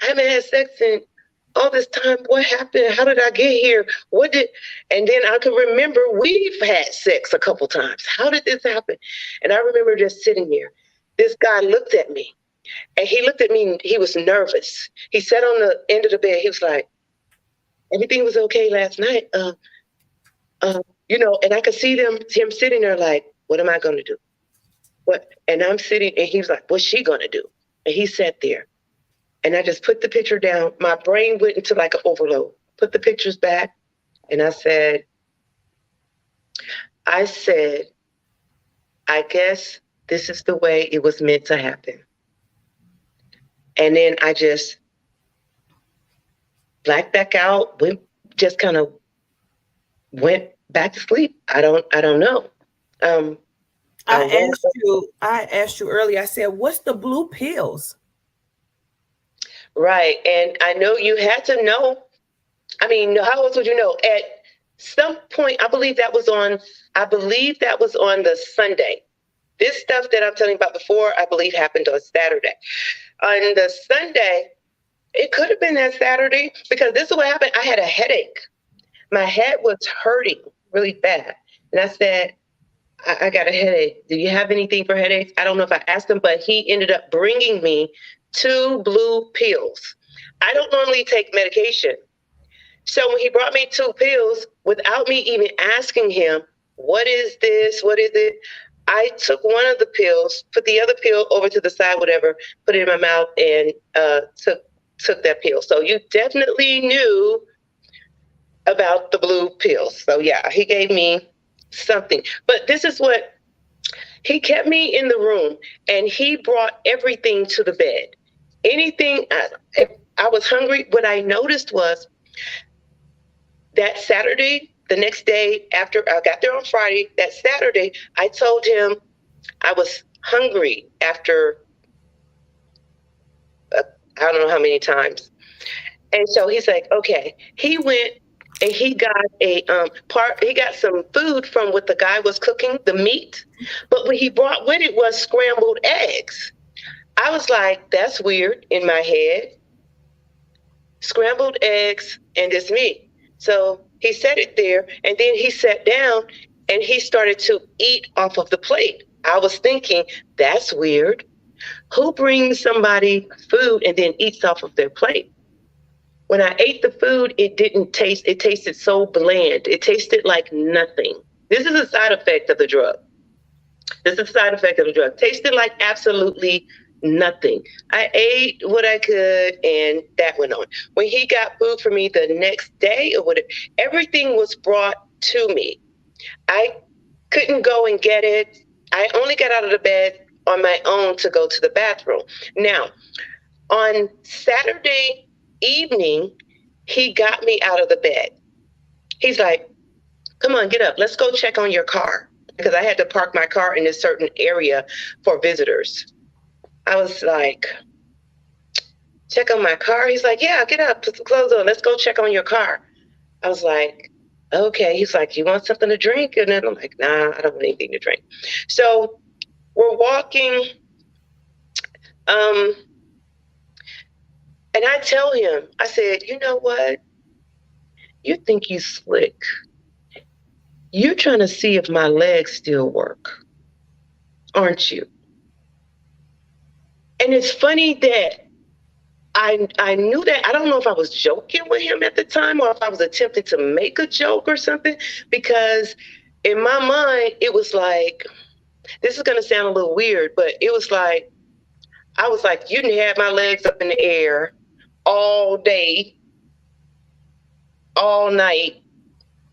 I haven't had sex in all this time. What happened? How did I get here? And then I could remember we've had sex a couple times. How did this happen? And I remember just sitting there. This guy looked at me and he looked at me and he was nervous. He sat on the end of the bed. He was like, everything was okay last night. And I could see him sitting there like, what am I going to do? What? And I'm sitting and he was like, what's she going to do? And he sat there. And I just put the picture down. My brain went into like an overload. Put the pictures back. And I said, I guess this is the way it was meant to happen. And then I just blacked back out, just kind of went back to sleep. I don't know. I asked you earlier, I said, what's the blue pills? Right. And I know you had to know. I mean, how else would you know? At some point, I believe that was on the Sunday. This stuff that I'm telling you about before, I believe happened on Saturday. On the Sunday, it could have been that Saturday because this is what happened. I had a headache. My head was hurting really bad. And I said, I got a headache. Do you have anything for headaches? I don't know if I asked him, but he ended up bringing me 2 blue pills. I don't normally take medication. So when he brought me 2 pills, without me even asking him, what is this? What is it? I took one of the pills, put the other pill over to the side, whatever, put it in my mouth and took that pill. So you definitely knew about the blue pills. So yeah, he gave me something. But this is what, he kept me in the room and he brought everything to the bed. Anything, if I was hungry, what I noticed was that Saturday, the next day after I got there on Friday, that Saturday, I told him I was hungry after I don't know how many times. And so he's like, okay. He went and he got he got some food from what the guy was cooking, the meat. But what he brought with it was scrambled eggs. I was like, that's weird in my head. Scrambled eggs and this meat. So he set it there and then he sat down and he started to eat off of the plate. I was thinking, that's weird. Who brings somebody food and then eats off of their plate? When I ate the food, it tasted so bland. It tasted like nothing. This is a side effect of the drug. Tasted like absolutely nothing. I ate what I could and that went on. When he got food for me the next day or whatever, everything was brought to me. I couldn't go and get it. I only got out of the bed on my own to go to the bathroom. Now, on Saturday evening, he got me out of the bed. He's like, come on, get up. Let's go check on your car. Because I had to park my car in a certain area for visitors. I was like, check on my car? He's like, yeah, get up, put some clothes on. Let's go check on your car. I was like, okay. He's like, you want something to drink? And then I'm like, nah, I don't want anything to drink. So we're walking. And I tell him, I said, you know what? You think you slick. You're trying to see if my legs still work, aren't you? And it's funny that I knew that. I don't know if I was joking with him at the time or if I was attempting to make a joke or something, because in my mind, it was like, this is going to sound a little weird, but it was like, I was like, you didn't have my legs up in the air all day, all night,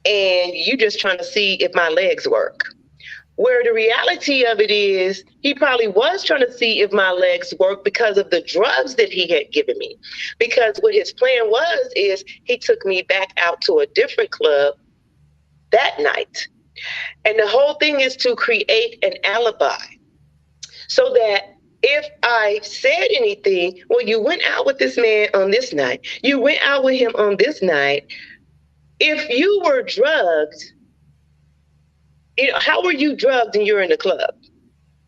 and you just trying to see if my legs work. Where the reality of it is, he probably was trying to see if my legs work because of the drugs that he had given me. Because what his plan was is he took me back out to a different club that night. And the whole thing is to create an alibi so that if I said anything, well, you went out with this man on this night, you went out with him on this night. If you were drugged, how were you drugged and you're in the club?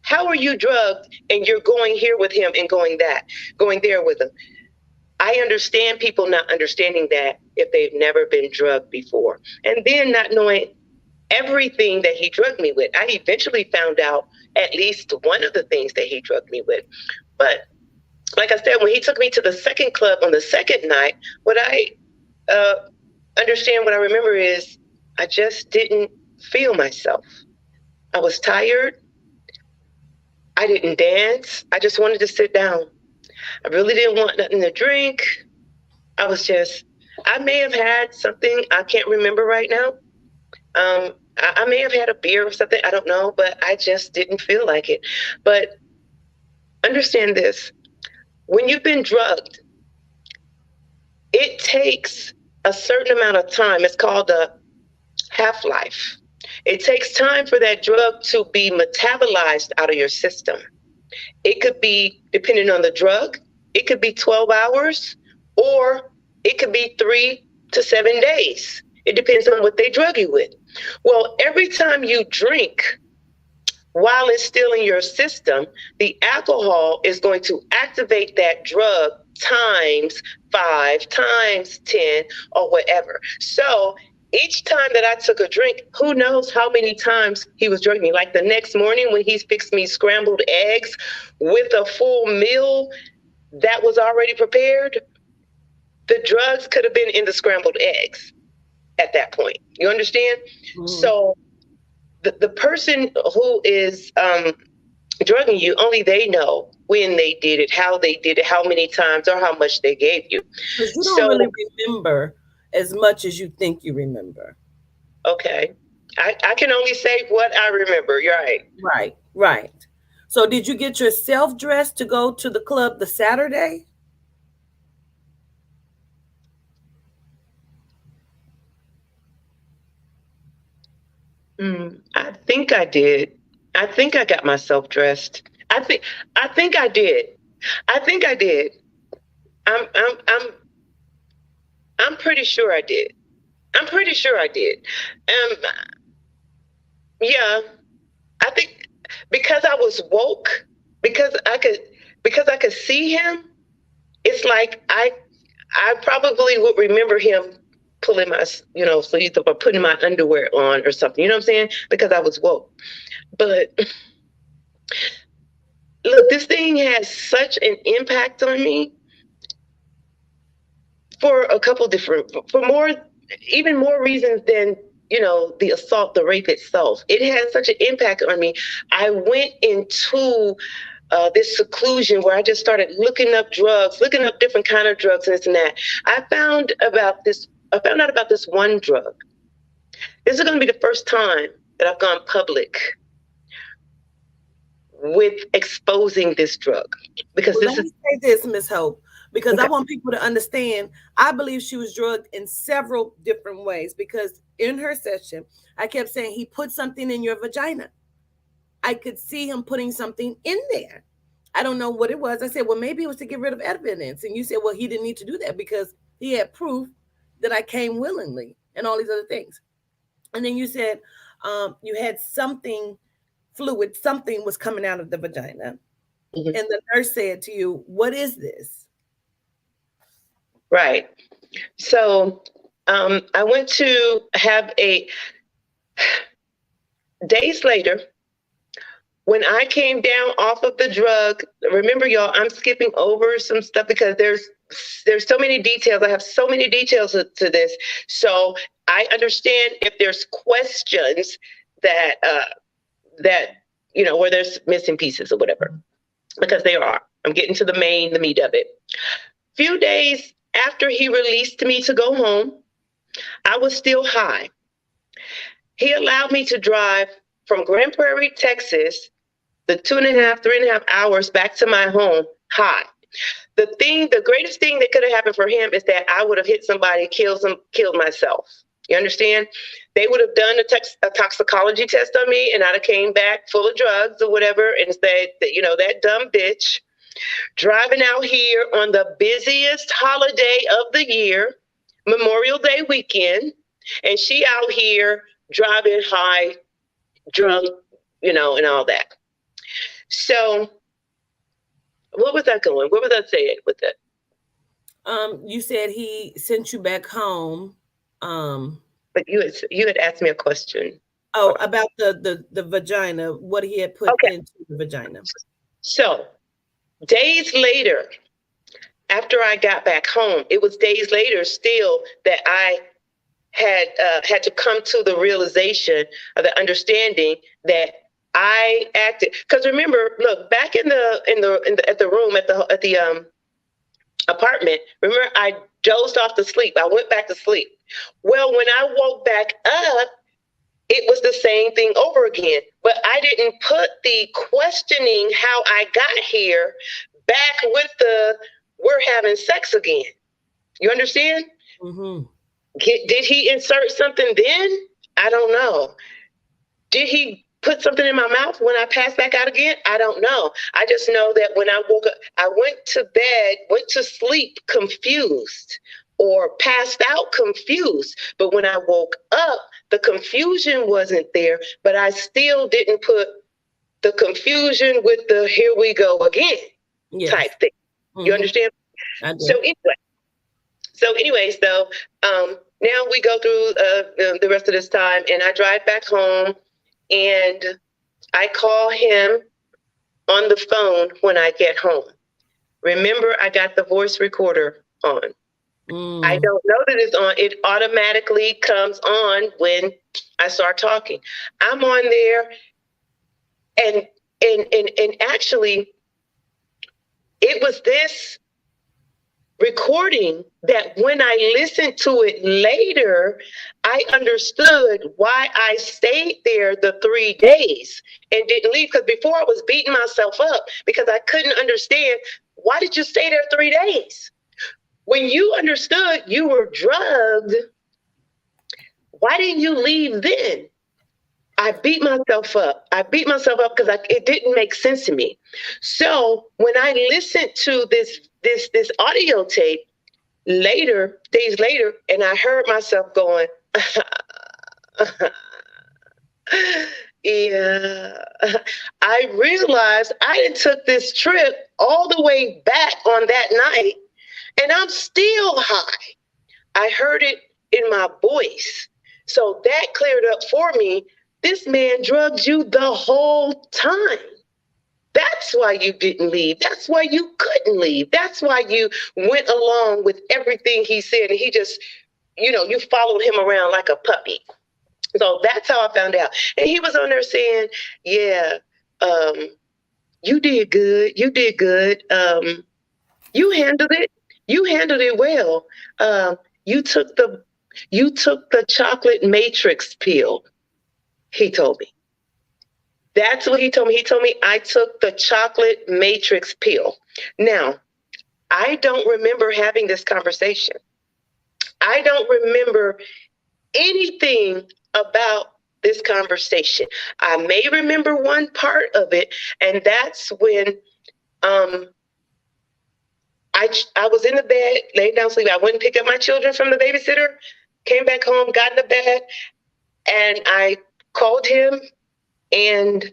How are you drugged and you're going here with him and going there with him? I understand people not understanding that if they've never been drugged before. And then not knowing everything that he drugged me with. I eventually found out at least one of the things that he drugged me with. But like I said, when he took me to the second club on the second night, what I understand, what I remember is I just didn't feel myself. I was tired. I didn't dance. I just wanted to sit down. I really didn't want nothing to drink. I may have had something, I can't remember right now. I may have had a beer or something, I don't know, but I just didn't feel like it. But understand this, when you've been drugged, it takes a certain amount of time. It's called a half-life. It takes time for that drug to be metabolized out of your system. It could be, depending on the drug, it could be 12 hours or it could be 3 to 7 days. It depends on what they drug you with. Well, every time you drink while it's still in your system, the alcohol is going to activate that drug times 5, times 10, or whatever. So each time that I took a drink, who knows how many times he was drugging me. Like the next morning when he fixed me scrambled eggs with a full meal that was already prepared, the drugs could have been in the scrambled eggs at that point. You understand? Mm-hmm. So the person who is drugging you, only they know when they did it, how they did it, how many times, or how much they gave you. Because you don't really remember as much as you think you remember. Okay. I can only say what I remember. You're right. Right. So did you get yourself dressed to go to the club the Saturday? I think I did. I think I got myself dressed. I think I did. I'm pretty sure I did. Yeah, I think because I was woke, because I could see him. It's like I probably would remember him pulling my, sleeves up or putting my underwear on or something. You know what I'm saying? Because I was woke. But look, this thing has such an impact on me for a couple different, even more reasons than, the assault, the rape itself. It has such an impact on me. I went into this seclusion where I just started looking up drugs, looking up different kind of drugs and this and that. I found out about this one drug. This is going to be the first time that I've gone public with exposing this drug. Because let me say this, Ms. Hope, because okay. I want people to understand, I believe she was drugged in several different ways, because in her session, I kept saying he put something in your vagina. I could see him putting something in there. I don't know what it was. I said, well, maybe it was to get rid of evidence. And you said, well, he didn't need to do that because he had proof that I came willingly and all these other things. And then you said you had something fluid, something was coming out of the vagina. Mm-hmm. And the nurse said to you, what is this? Right. So I went to have days later, when I came down off of the drug, remember, y'all, I'm skipping over some stuff because there's so many details. I have so many details to this. So I understand if there's questions that where there's missing pieces or whatever, because there are. I'm getting to the meat of it. Few days after he released me to go home, I was still high. He allowed me to drive from Grand Prairie, Texas, the 2.5, 3.5 hours back to my home high. The greatest thing that could have happened for him is that I would have hit somebody, killed myself. You understand? They would have done a toxicology test on me, and I'd have came back full of drugs or whatever, and said that, that dumb bitch driving out here on the busiest holiday of the year, Memorial Day weekend, and she out here driving high, drunk, and all that. So what was I going? What was I saying with it? You said he sent you back home. But you had asked me a question. Oh, about the vagina, what he had put into the vagina. So days later, after I got back home, it was days later still that I had to come to the realization of the understanding that I acted. Because remember, look, back at the room at the apartment, remember I dozed off to sleep. I went back to sleep. Well, when I woke back up, it was the same thing over again. But I didn't put the questioning how I got here back with the we're having sex again. You understand? Mm-hmm. Did he insert something then? I don't know. Did he put something in my mouth when I passed back out again? I don't know. I just know that when I woke up, I went to sleep confused or passed out confused. But when I woke up, the confusion wasn't there, but I still didn't put the confusion with the here we go again type thing. Mm-hmm. You understand? I do. So anyways, though, now we go through the rest of this time, and I drive back home, and I call him on the phone when I get home. Remember, I got the voice recorder on. I don't know that it's on. It automatically comes on when I start talking. I'm on there, and actually, it was this recording that when I listened to it later, I understood why I stayed there the 3 days and didn't leave. Because before I was beating myself up because I couldn't understand, why did you stay there 3 days? When you understood you were drugged, why didn't you leave then? I beat myself up. Because it didn't make sense to me. So when I listened to this audio tape days later, and I heard myself going, yeah, I realized I done took this trip all the way back on that night, and I'm still high. I heard it in my voice. So that cleared up for me. This man drugged you the whole time. That's why you didn't leave. That's why you couldn't leave. That's why you went along with everything he said. And he just, you followed him around like a puppy. So that's how I found out. And he was on there saying, yeah, you did good. You did good. You handled it. You handled it well. You took the chocolate matrix pill. He told me. That's what he told me. He told me I took the chocolate matrix pill. Now, I don't remember having this conversation. I don't remember anything about this conversation. I may remember one part of it, and that's when I was in the bed, laying down sleeping. I went and picked up my children from the babysitter, came back home, got in the bed, and I called him. And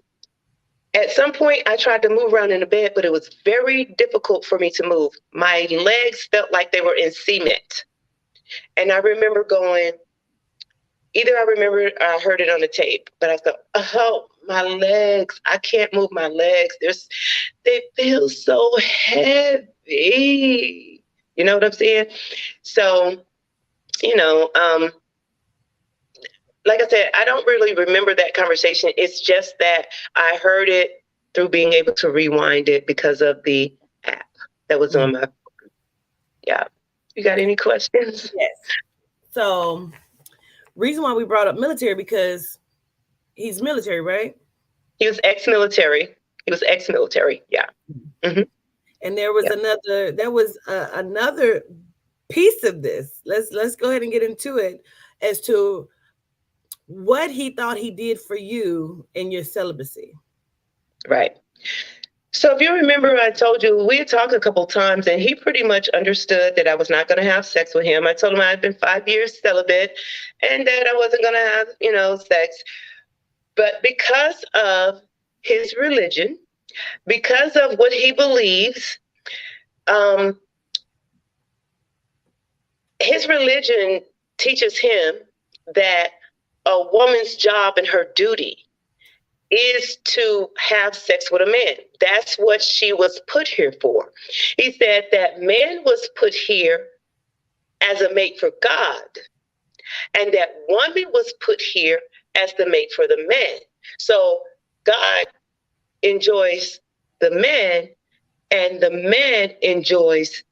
at some point, I tried to move around in the bed, but it was very difficult for me to move. My legs felt like they were in cement. And I remember going, either I remember or I heard it on the tape, but I thought, oh, my legs, I can't move my legs. They feel so heavy. You know what I'm saying? So, like I said, I don't really remember that conversation. It's just that I heard it through being able to rewind it because of the that was on my, yeah. You got any questions? Yes. So, reason why we brought up military, because he's military, right? He was ex-military. Yeah. Mm-hmm. And there was another piece of this. Let's go ahead and get into it as to what he thought he did for you in your celibacy. Right. So if you remember, I told you we had talked a couple times, and he pretty much understood that I was not going to have sex with him. I told him I had been 5 years celibate, and that I wasn't going to have, sex. But because of his religion, because of what he believes, his religion teaches him that a woman's job and her duty is to have sex with a man. That's what she was put here for. He said that man was put here as a mate for God, and that woman was put here as the mate for the man. So God enjoys the man, and the man enjoys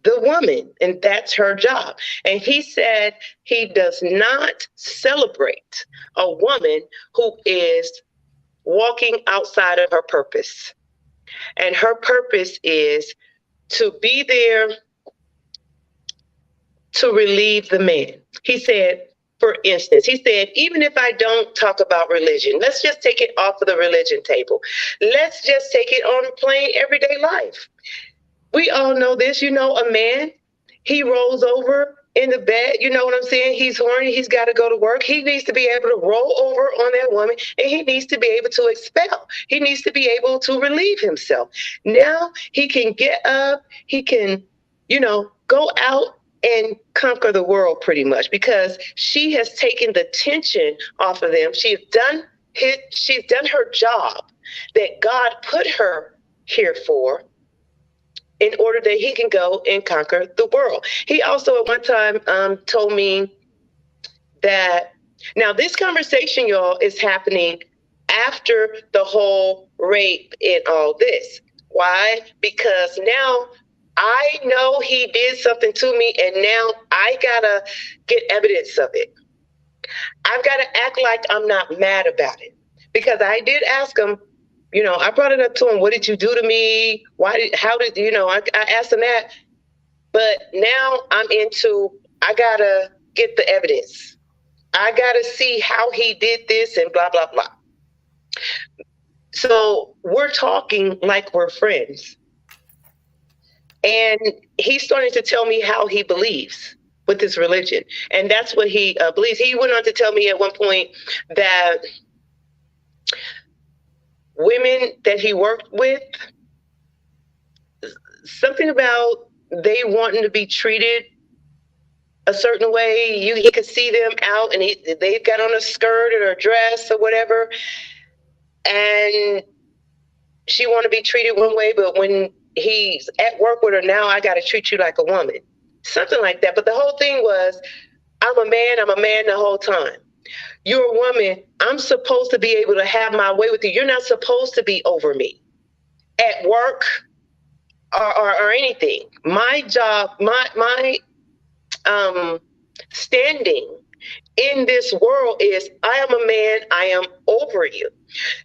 the woman, and that's her job. And he said he does not celebrate a woman who is walking outside of her purpose. And her purpose is to be there to relieve the man. He said, for instance, even if I don't talk about religion, let's just take it off of the religion table. Let's just take it on plain everyday life. We all know this, a man, he rolls over in the bed, you know what I'm saying? He's horny, he's got to go to work. He needs to be able to roll over on that woman, and he needs to be able to expel. He needs to be able to relieve himself. Now he can get up, he can, go out and conquer the world pretty much, because she has taken the tension off of them. She's done her job that God put her here for, in order that he can go and conquer the world. He also at one time told me that, now this conversation, y'all, is happening after the whole rape and all this. Why? Because now I know he did something to me, and now I gotta get evidence of it. I've got to act like I'm not mad about it, because I did ask him, I brought it up to him. What did you do to me? I asked him that. But now I'm I got to get the evidence. I got to see how he did this and blah, blah, blah. So we're talking like we're friends. And he's starting to tell me how he believes with his religion. And that's what he believes. He went on to tell me at one point that women that he worked with, something about they wanting to be treated a certain way. He could see them out, and they've got on a skirt or a dress or whatever, and she want to be treated one way, but when he's at work with her, now I got to treat you like a woman. Something like that. But the whole thing was, I'm a man the whole time. You're a woman. I'm supposed to be able to have my way with you. You're not supposed to be over me at work or anything. My job, my standing in this world is, I am a man. I am over you.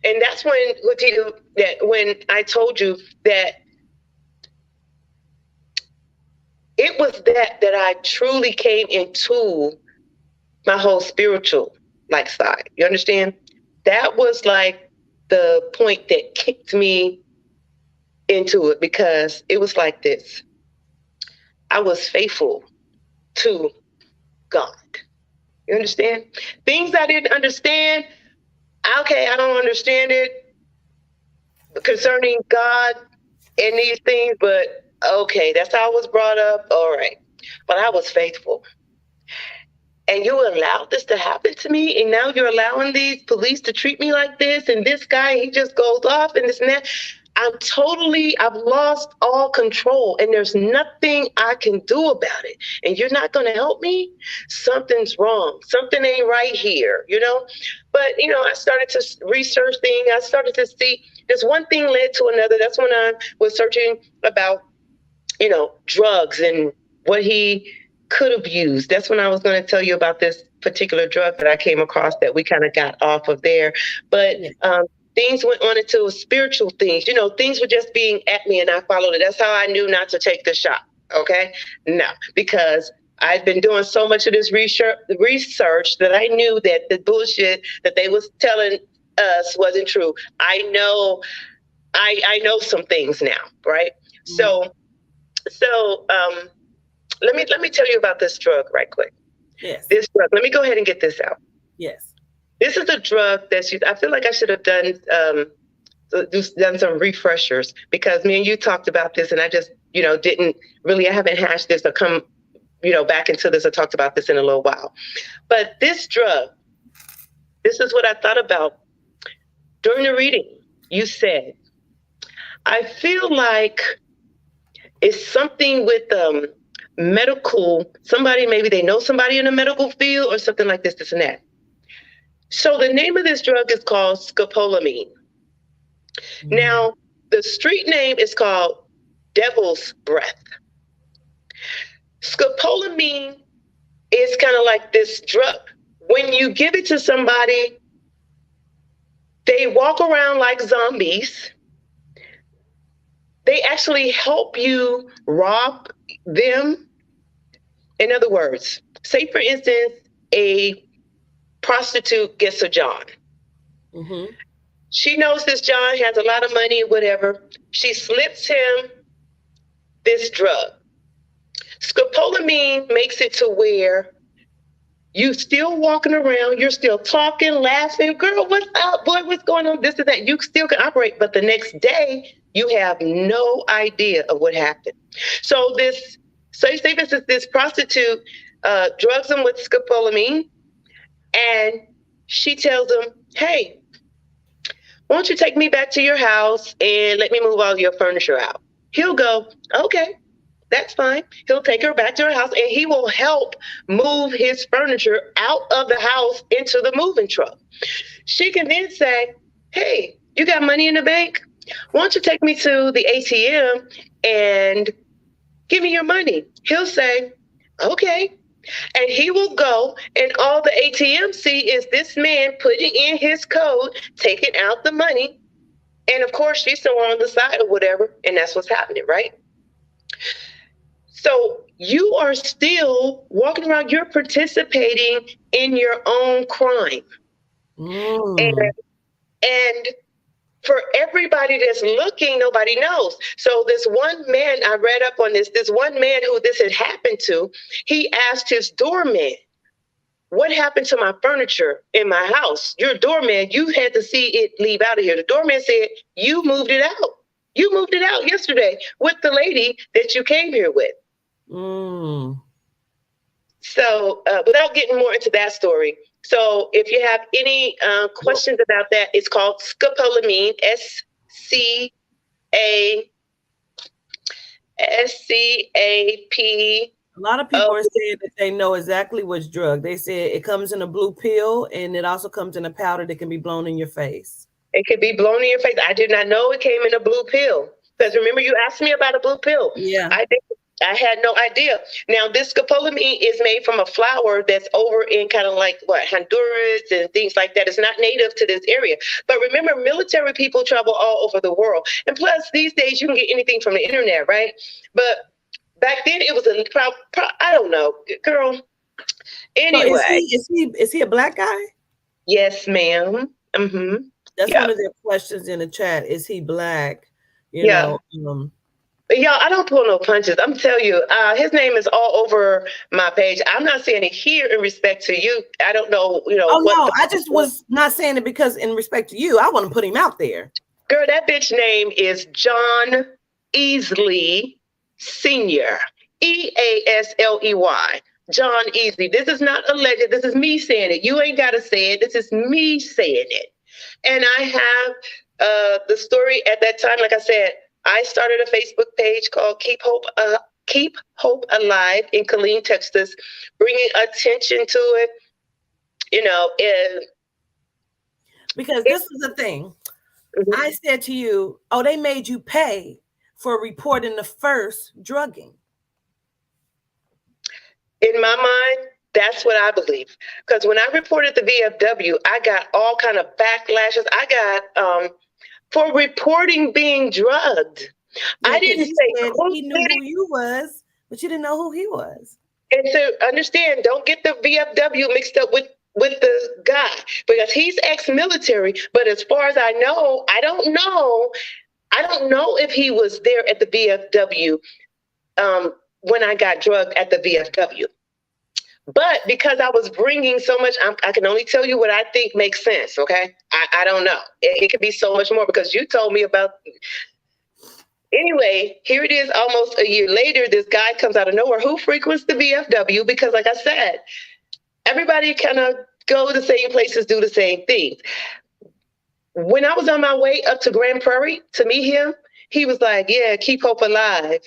And that's when I told you that it was that I truly came into my whole spiritual side. You understand? That was like the point that kicked me into it, because it was like this. I was faithful to God. You understand? Things I didn't understand. Okay, I don't understand it concerning God and these things, but okay, that's how I was brought up. All right. But I was faithful. And you allowed this to happen to me, and now you're allowing these police to treat me like this, and this guy, he just goes off and this and that. I've lost all control, and there's nothing I can do about it. And you're not going to help me? Something's wrong. Something ain't right here, But, I started to research things. I started to see just one thing led to another. That's when I was searching about, drugs and what he could have used. That's when I was going to tell you about this particular drug that I came across that we kind of got off of there. But things went on into spiritual things. Things were just being at me and I followed it. That's how I knew not to take the shot. Okay? No, because I've been doing so much of this research that I knew that the bullshit that they was telling us wasn't true. I know some things now, right? Mm-hmm. So let me tell you about this drug right quick. Yes. This drug. Let me go ahead and get this out. Yes. This is a drug that I feel like I should have done some refreshers, because me and you talked about this and I just, I haven't hashed this or come, back into this or talked about this in a little while. But this drug, this is what I thought about. During the reading, you said, I feel like it's something with medical, somebody, maybe they know somebody in the medical field or something like this and that. So the name of this drug is called scopolamine. Mm-hmm. Now, the street name is called devil's breath. Scopolamine is kind of like this drug. When you give it to somebody, they walk around like zombies. They actually help you rob them. In other words, say, for instance, a prostitute gets a John. Mm-hmm. She knows this John has a lot of money, whatever. She slips him this drug. Scopolamine makes it to where you still walking around, you're still talking, laughing. Girl, what's up? Boy, what's going on? This and that. You still can operate, but the next day, you have no idea of what happened. So say this prostitute drugs him with scopolamine, and she tells him, hey, why don't you take me back to your house and let me move all your furniture out? He'll go, okay, that's fine. He'll take her back to her house and he will help move his furniture out of the house into the moving truck. She can then say, hey, you got money in the bank? Why don't you take me to the ATM and give me your money? He'll say, okay. And he will go, and all the ATM see is this man putting in his code, taking out the money. And of course, she's somewhere on the side or whatever. And that's what's happening, right? So you are still walking around, you're participating in your own crime. And for everybody that's looking, nobody knows. So this one man, I read up on this one man who this had happened to, he asked his doorman, what happened to my furniture in my house? Your doorman, you had to see it leave out of here. The doorman said, you moved it out. You moved it out yesterday with the lady that you came here with. So without getting more into that story, so if you have any questions about that, it's called scopolamine, SCAP. A lot of people are saying that they know exactly which drug. They say it comes in a blue pill, and it also comes in a powder that can be blown in your face. It can be blown in your face. I did not know it came in a blue pill. Because remember, you asked me about a blue pill. Yeah. I had no idea. Now, this scopolamine is made from a flower that's over in kind of like Honduras and things like that. It's not native to this area. But remember, military people travel all over the world. And plus, these days, you can get anything from the internet, right? But back then, it was I don't know, girl. Anyway. So is he a black guy? Yes, ma'am. Mm-hmm. That's one of their questions in the chat. Is he black? You know. Y'all, I don't pull no punches. I'm telling you, his name is all over my page. I'm not saying it here in respect to you. I don't know, I just was not saying it because in respect to you, I want to put him out there. Girl, that bitch name is John Easley Sr. Easley. John Easley. This is not alleged. This is me saying it. You ain't got to say it. This is me saying it. And I have the story at that time, like I said, I started a Facebook page called Keep Hope Alive in Killeen, Texas, bringing attention to it, because this is the thing. Mhm. I said to you, oh, they made you pay for reporting the first drugging. In my mind, that's what I believe. Because when I reported the VFW, I got all kind of backlashes. I got for reporting being drugged. Yeah, I because didn't you say said who he knew did who it. you was, but you didn't know who he was. And so understand, don't get the VFW mixed up with the guy because he's ex-military. But as far as I know, I don't know. I don't know if he was there at the VFW when I got drugged at the VFW. But because I was bringing so much, I can only tell you what I think makes sense. Okay, I don't know. It could be so much more because you told me about. Anyway, here it is. Almost a year later, this guy comes out of nowhere. Who frequents the VFW? Because, like I said, everybody kind of go the same places, do the same things. When I was on my way up to Grand Prairie to meet him, he was like, "Yeah, keep hope alive."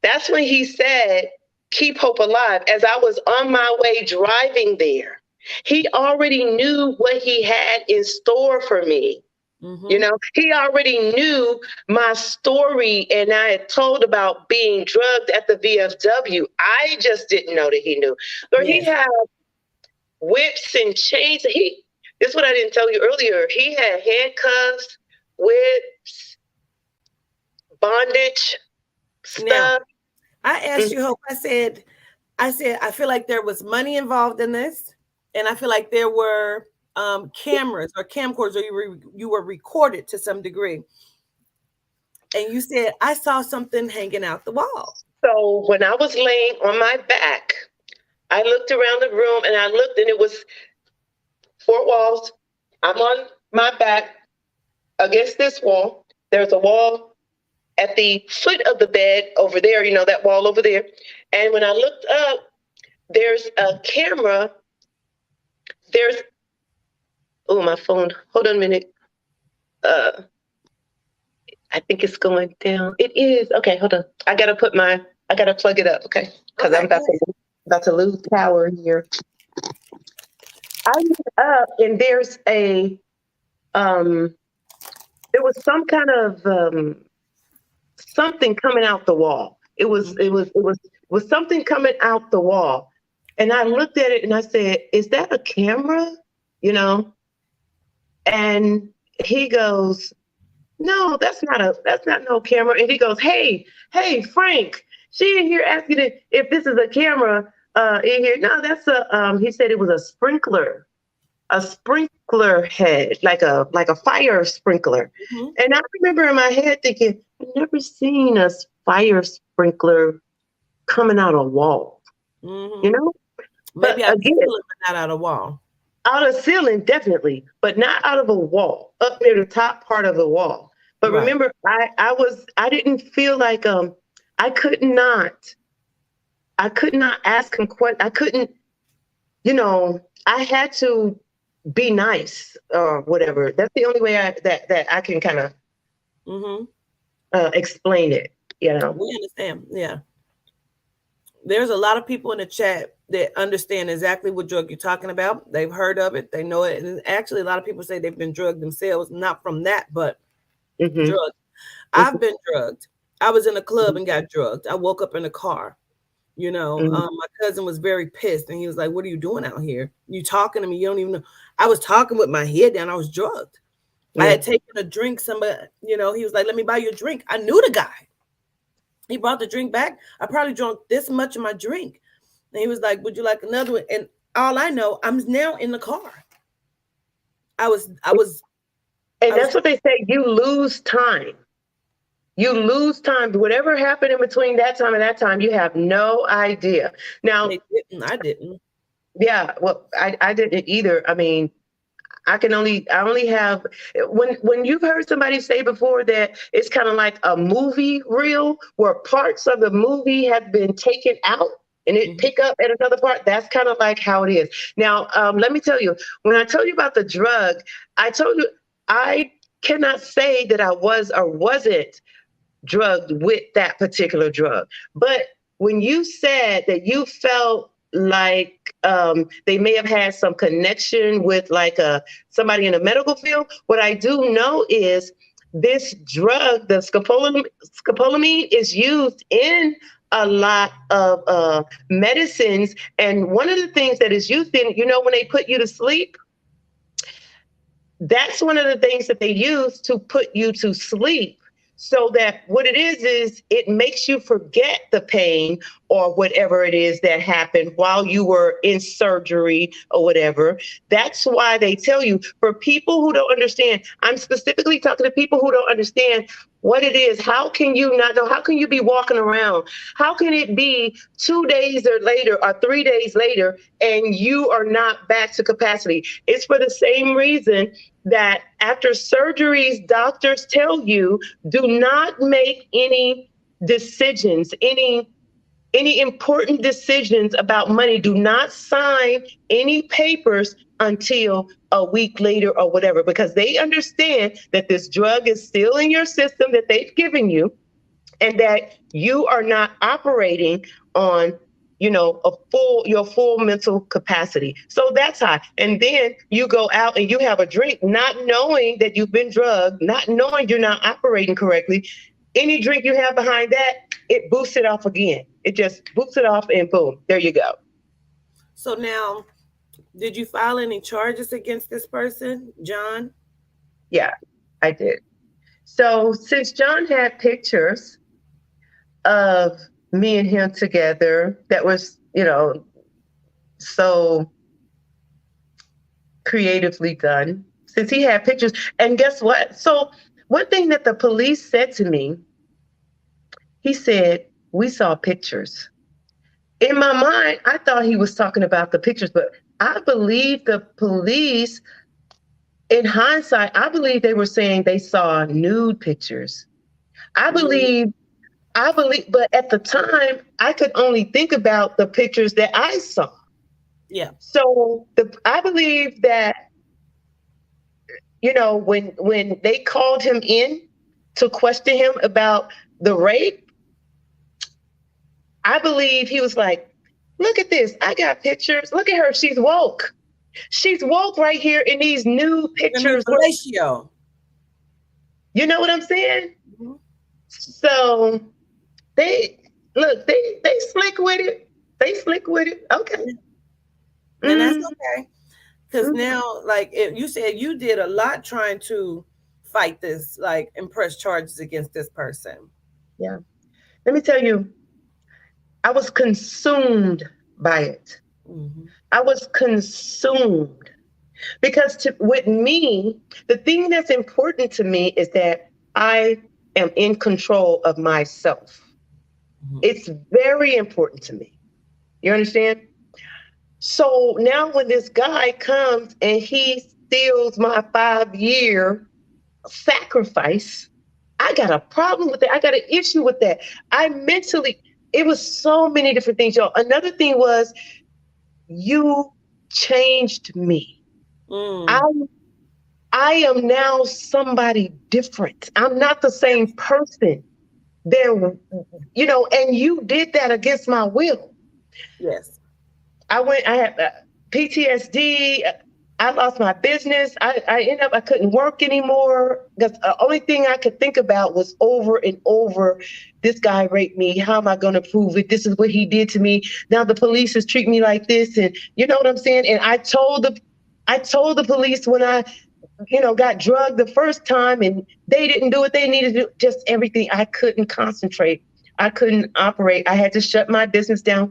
That's when he said, "Keep hope alive." As I was on my way driving there, he already knew what he had in store for me. You Mm-hmm. know, he already knew my story, and I had told about being drugged at the VFW. I just didn't know that he knew. Or he Yes. had whips and chains. This is what I didn't tell you earlier. He had handcuffs, whips, bondage Now, stuff. I asked Mhm. you, Hope. I feel like there was money involved in this, and I feel like there were cameras or camcorders, or you were recorded to some degree. And you said I saw something hanging out the wall. So when I was laying on my back, I looked around the room and I looked, and it was four walls. I'm on my back against this wall. There's a wall at the foot of the bed over there, you know, that wall over there. And when I looked up, there's a camera. There's, oh, my phone. Hold on a minute. Uh, I think it's going down. It is. Okay, hold on. I gotta plug it up, okay? Because I'm Okay, go ahead. about to lose power here. I looked up and um, there was some kind of something coming out the wall. It was something coming out the wall. And I looked at it and I said, "Is that a camera?" You know? And he goes, "No, that's not no camera." And he goes, "Hey, Frank, she in here asking if this is a camera in here." No, that's he said it was a sprinkler head, like a fire sprinkler. Mhm. And I remember in my head thinking, I've never seen a fire sprinkler coming out a wall, you Mhm. know? But Maybe out the again, ceiling, but not out of wall. out of ceiling, definitely, but not out of a wall, up near the top part of the wall. But Right. remember, I didn't feel like I could not I could not ask him I couldn't, I had to be nice or whatever. That's the only way that I can kind of Mhm. explain it, you know. We understand. Yeah. There's a lot of people in the chat that understand exactly what drug you're talking about. They've heard of it, they know it. And actually, a lot of people say they've been drugged themselves, not from that, but Hmm. drugged. I've been drugged. I was in a club Hmm. and got drugged. I woke up in a car. Hmm. My cousin was very pissed and he was like, "What are you doing out here? You talking to me? You don't even know." I was talking with my head down. I was drugged. I Yeah. had taken a drink. Somebody, he was like, "Let me buy you a drink." I knew the guy. He brought the drink back. I probably drank this much of my drink. And he was like, "Would you like another one?" And all I know, I'm now in the car. I was, I was, And I was. that's what they say. You lose time. You lose time. Whatever happened in between that time and that time, you have no idea. Now, They didn't. I didn't. yeah, well, I didn't either. I mean, I only have when you've heard somebody say before that it's kind of like a movie reel where parts of the movie have been taken out and it Mhm. pick up at another part. That's kind of like how it is. Now, let me tell you, when I told you about the drug, I told you I cannot say that I was or wasn't drugged with that particular drug. But when you said that you felt like they may have had some connection with like somebody in the medical field. What I do know is this drug, the scopolamine, is used in a lot of medicines. And one of the things that is used in, when they put you to sleep, that's one of the things that they use to put you to sleep. So that what it is it makes you forget the pain or whatever it is that happened while you were in surgery or whatever. That's why they tell you, for people who don't understand, I'm specifically talking to people who don't understand what it is. How can you not know? How can you be walking around? How can it be 2 days or later or 3 days later and you are not back to capacity? It's for the same reason that after surgeries, doctors tell you, do not make any decisions, any important decisions about money. Do not sign any papers until a week later or whatever, because they understand that this drug is still in your system that they've given you and that you are not operating on your full mental capacity. So that's high. And then you go out and you have a drink, not knowing that you've been drugged, not knowing you're not operating correctly. Any drink you have behind that, it boosts it off again. It just boosts it off and boom, there you go. So now, did you file any charges against this person, John? Yeah, I did. So since John had pictures of me and him together that was, so creatively done, since he had pictures, and guess what? So one thing that the police said to me, he said, we saw pictures. In my mind, I thought he was talking about the pictures, but I believe the police, in hindsight, I believe they were saying they saw nude pictures. I believe, but at the time, I could only think about the pictures that I saw. Yeah. So I believe that, when they called him in to question him about the rape, I believe he was like, look at this. I got pictures. Look at her. She's woke. She's woke right here in these nude pictures. Ratio. You know what I'm saying? Mm-hmm. So they slick with it. They slick with it. Okay. And that's okay. Because now, like you said, you did a lot trying to fight this, like press charges against this person. Yeah. Let me tell you, I was consumed by it. Mm-hmm. I was consumed because with me, the thing that's important to me is that I am in control of myself. Mm-hmm. It's very important to me. You understand? So now when this guy comes and he steals my 5-year sacrifice, I got a problem with that. I got an issue with that. It was so many different things, y'all. Another thing was, you changed me. I am now somebody different. I'm not the same person. And you did that against my will. Yes. I had PTSD. I lost my business. I couldn't work anymore because the only thing I could think about was over and over, this guy raped me. How am I going to prove it? This is what he did to me. Now the police is treating me like this. And you know what I'm saying? And I told the police when I, got drugged the first time and they didn't do what they needed to do, just everything. I couldn't concentrate. I couldn't operate. I had to shut my business down.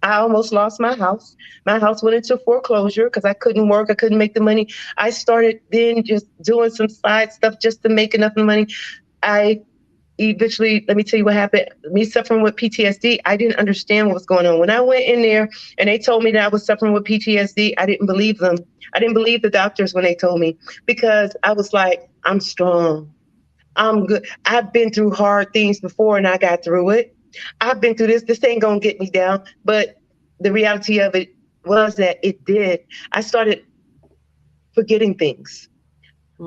I almost lost my house. My house went into foreclosure because I couldn't work. I couldn't make the money. I started then just doing some side stuff just to make enough money. I eventually, let me tell you what happened. Me suffering with PTSD, I didn't understand what was going on. When I went in there and they told me that I was suffering with PTSD, I didn't believe them. I didn't believe the doctors when they told me, because I was like, I'm strong. I'm good. I've been through hard things before and I got through it. I've been through this. This ain't going to get me down. But the reality of it was that it did. I started forgetting things.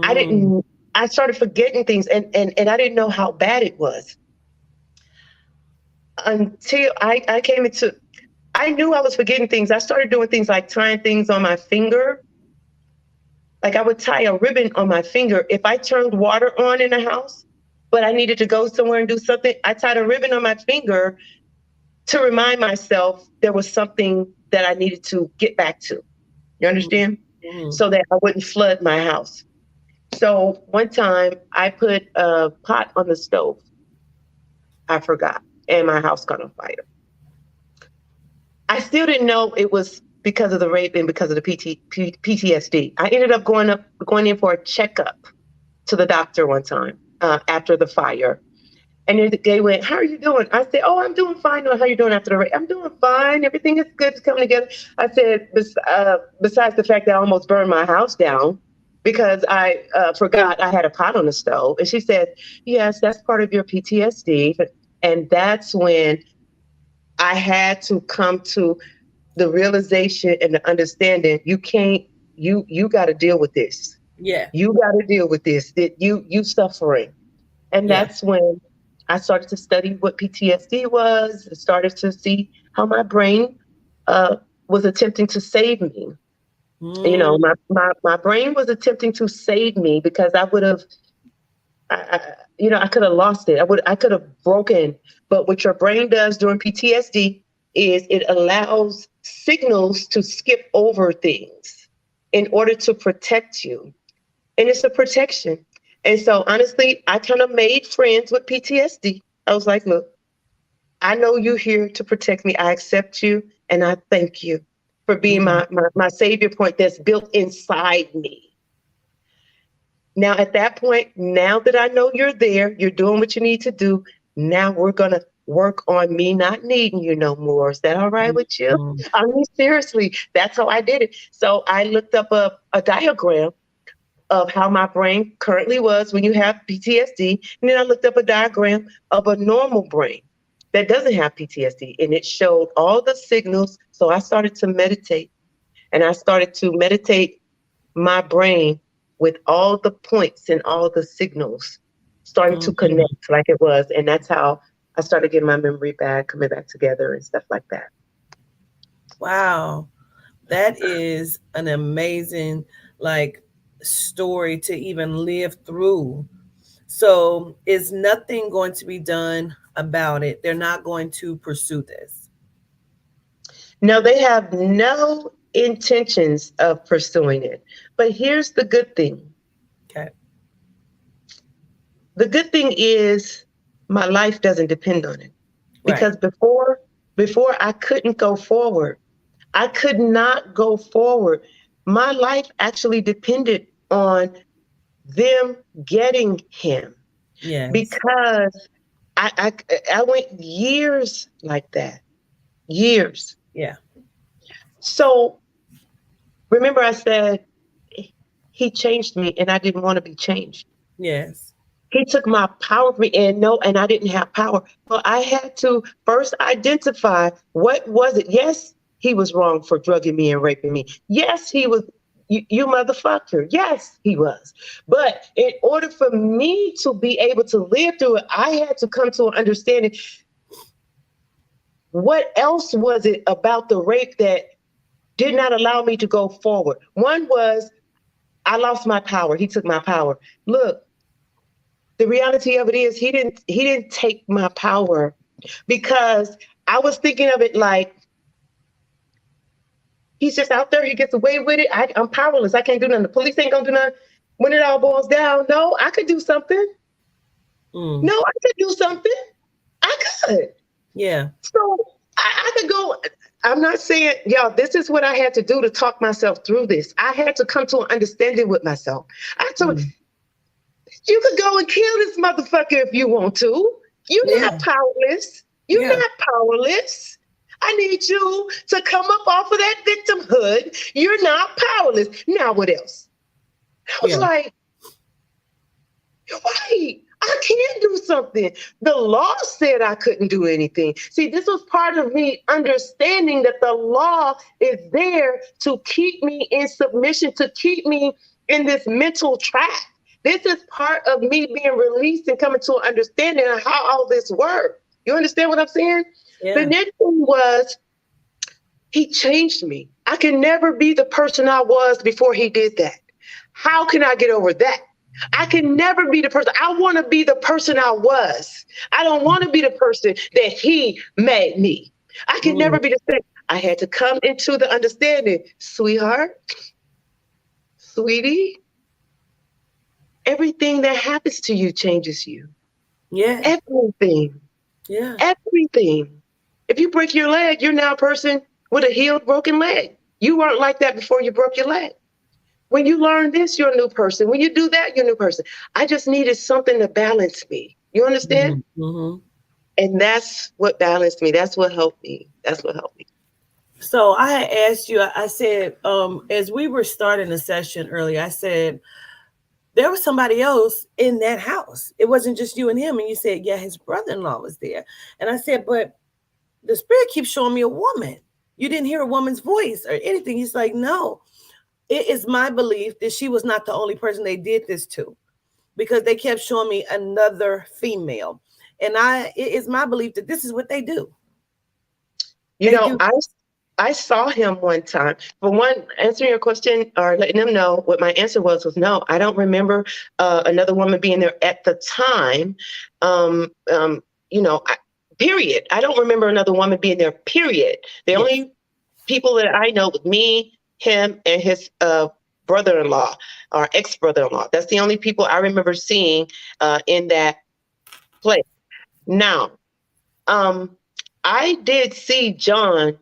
I started forgetting things and I didn't know how bad it was until I came into, I knew I was forgetting things. I started doing things like tying things on my finger. Like I would tie a ribbon on my finger. If I turned water on in the house, but I needed to go somewhere and do something, I tied a ribbon on my finger to remind myself there was something that I needed to get back to. You understand? Mm-hmm. So that I wouldn't flood my house. So one time I put a pot on the stove. I forgot, and my house caught on fire. I still didn't know it was because of the rape and because of the PTSD. I ended up going in for a checkup to the doctor one time after the fire. And they went, "How are you doing?" I said, "Oh, I'm doing fine." "How are you doing after the rape?" "I'm doing fine. Everything is good. It's coming together." I said, besides the fact that I almost burned my house down because I forgot I had a pot on the stove. And she said, "Yes, that's part of your PTSD." And that's when I had to come to the realization and the understanding you got to deal with this. Yeah. You got to deal with this, that you suffering. And Yeah. that's when I started to study what PTSD was, started to see how my brain was attempting to save me. You know, my brain was attempting to save me because I would have, I could have lost it. I could have broken. But what your brain does during PTSD is it allows signals to skip over things in order to protect you. And it's a protection. And so honestly, I kind of made friends with PTSD. I was like, look, I know you're here to protect me. I accept you and I thank you for being my savior point that's built inside me. Now, at that point, now that I know you're there, you're doing what you need to do. Now we're going to work on me not needing you no more. Is that all right with you? I mean, seriously, that's how I did it. So I looked up a diagram of how my brain currently was when you have PTSD. And then I looked up a diagram of a normal brain that doesn't have PTSD. And it showed all the signals. So I started to meditate. And I started to meditate my brain with all the points and all the signals starting to connect like it was. And that's how I started getting my memory back, coming back together and stuff like that. Wow. That is an amazing story to even live through. So is nothing going to be done about it? They're not going to pursue this? No, they have no intentions of pursuing it. But here's the good thing. Okay. The good thing is my life doesn't depend on it. Because right. before I couldn't go forward. I could not go forward. My life actually depended on them getting him. Yes. Because I went years like that. Years. Yeah. So remember I said he changed me and I didn't want to be changed. Yes. He took my power from me and I didn't have power. Well, I had to first identify what was it. Yes, he was wrong for drugging me and raping me. Yes, he was. You motherfucker. Yes, he was. But in order for me to be able to live through it, I had to come to an understanding. What else was it about the rape that did not allow me to go forward? One was I lost my power. He took my power. Look, the reality of it is he didn't take my power, because I was thinking of it like he's just out there. He gets away with it. I'm powerless. I can't do nothing. The police ain't gonna do nothing. When it all boils down, no, I could do something. No, I could do something. I could. Yeah. So I could go. I'm not saying, y'all, this is what I had to do to talk myself through this. I had to come to an understanding with myself. I told you could go and kill this motherfucker if you want to. You're not powerless. You're not powerless. I need you to come up off of that victimhood. You're not powerless. Now what else? I was like, you're right. I can do something. The law said I couldn't do anything. See, this was part of me understanding that the law is there to keep me in submission, to keep me in this mental trap. This is part of me being released and coming to an understanding of how all this works. You understand what I'm saying? Yeah. The next thing was He changed me. I can never be the person I was before he did that. How can I get over that? I can never be the person. I want to be the person I was. I don't want to be the person that he made me. I can never be the same. I had to come into the understanding, sweetheart, sweetie, everything that happens to you changes you. Yeah. Everything. Yeah. Everything. If you break your leg, you're now a person with a healed, broken leg. You weren't like that before you broke your leg. When you learn this, you're a new person. When you do that, you're a new person. I just needed something to balance me. You understand? Mm-hmm. And that's what balanced me. That's what helped me. That's what helped me. So I had asked you, I said, as we were starting the session earlier, I said, there was somebody else in that house. It wasn't just you and him. And you said, yeah, his brother-in-law was there. And I said, but the spirit keeps showing me a woman. You didn't hear a woman's voice or anything. He's like, no, it is my belief that she was not the only person they did this to, because they kept showing me another female. And it is my belief that this is what they do. You know, I saw him one time. For one, answering your question or letting them know what my answer was no. I don't remember another woman being there at the time. Period. I don't remember another woman being there. Period. The only people that I know was me, him, and his brother-in-law or ex-brother-in-law. That's the only people I remember seeing in that place. Now, I did see John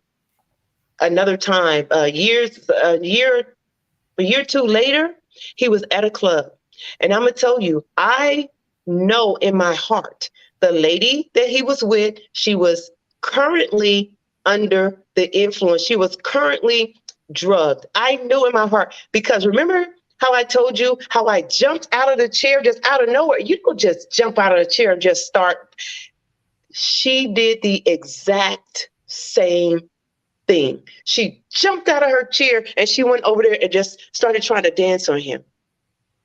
another time, a year or two later. He was at a club, and I'm gonna tell you, I know in my heart the lady that he was with, she was currently under the influence. She was currently drugged. I knew in my heart, because remember how I told you how I jumped out of the chair just out of nowhere? You don't just jump out of the chair and just start. She did the exact same thing. She jumped out of her chair and she went over there and just started trying to dance on him.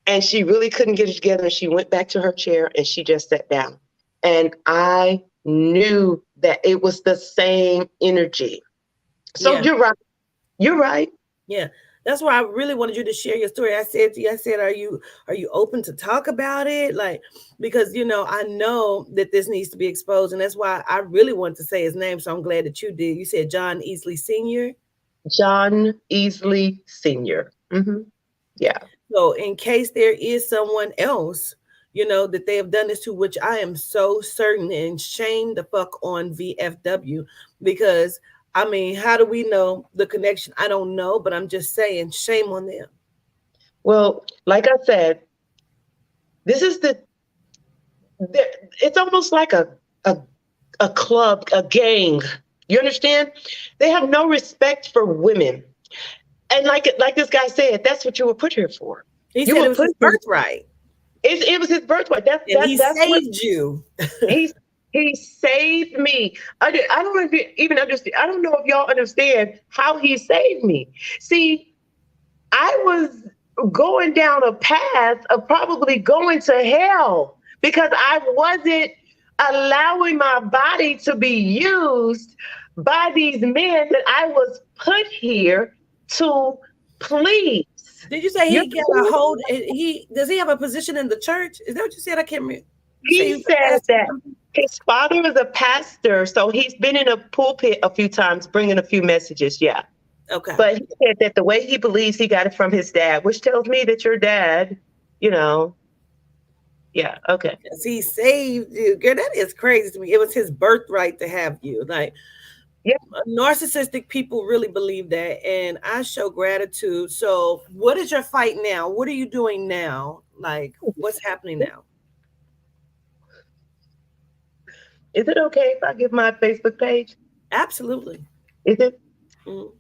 And she really couldn't get it together. And she went back to her chair and she just sat down. And I knew that it was the same energy. So you're right. You're right. Yeah. That's why I really wanted you to share your story. I said to you, are you open to talk about it? Like, because, I know that this needs to be exposed. And that's why I really wanted to say his name. So I'm glad that you did. You said John Easley Sr.? John Easley Sr. Mm-hmm. Yeah. So in case there is someone else, that they have done this to, which I am so certain, and shame the fuck on VFW, because how do we know the connection? I don't know, but I'm just saying, shame on them. Well, like I said, this is it's almost like a club, a gang. You understand? They have no respect for women. And like this guy said, that's what you were put here for. He said it was his birthright. It was his birthright. He saved you. He saved me. I don't even understand. I don't know if y'all understand how he saved me. See, I was going down a path of probably going to hell because I wasn't allowing my body to be used by these men that I was put here to please. Did you say he got a hold? Does he have a position in the church? Is that what you said? I can't remember. He said that his father is a pastor, so he's been in a pulpit a few times, bringing a few messages. Yeah. Okay. But he said that the way he believes he got it from his dad, which tells me that your dad, yeah. Okay. Because he saved you, girl. That is crazy to me. It was his birthright to have you. Like, yeah, narcissistic people really believe that, and I show gratitude. So, what is your fight now? What are you doing now? Like, what's happening now? Is it okay if I give my Facebook page? Absolutely. Is it? Mm-hmm.